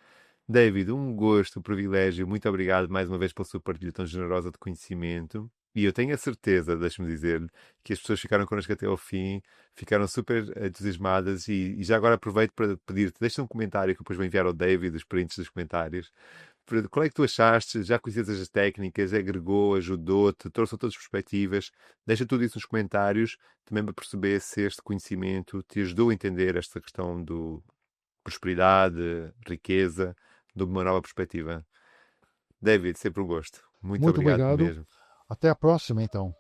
David, um gosto, um privilégio, muito obrigado mais uma vez pela sua partilha tão generosa de conhecimento. E eu tenho a certeza, deixe-me dizer-lhe, que as pessoas ficaram connosco até ao fim, ficaram super entusiasmadas e já agora aproveito para pedir-te, deixa um comentário que depois vou enviar ao David, os prints dos comentários. Qual é que tu achaste? Já conheces as técnicas? Agregou? Ajudou-te? Trouxe outras perspectivas? Deixa tudo isso nos comentários, também para perceber se este conhecimento te ajudou a entender esta questão do prosperidade, riqueza, de uma nova perspectiva. David, sempre um gosto. Muito Muito obrigado obrigado. mesmo. Até a próxima, então.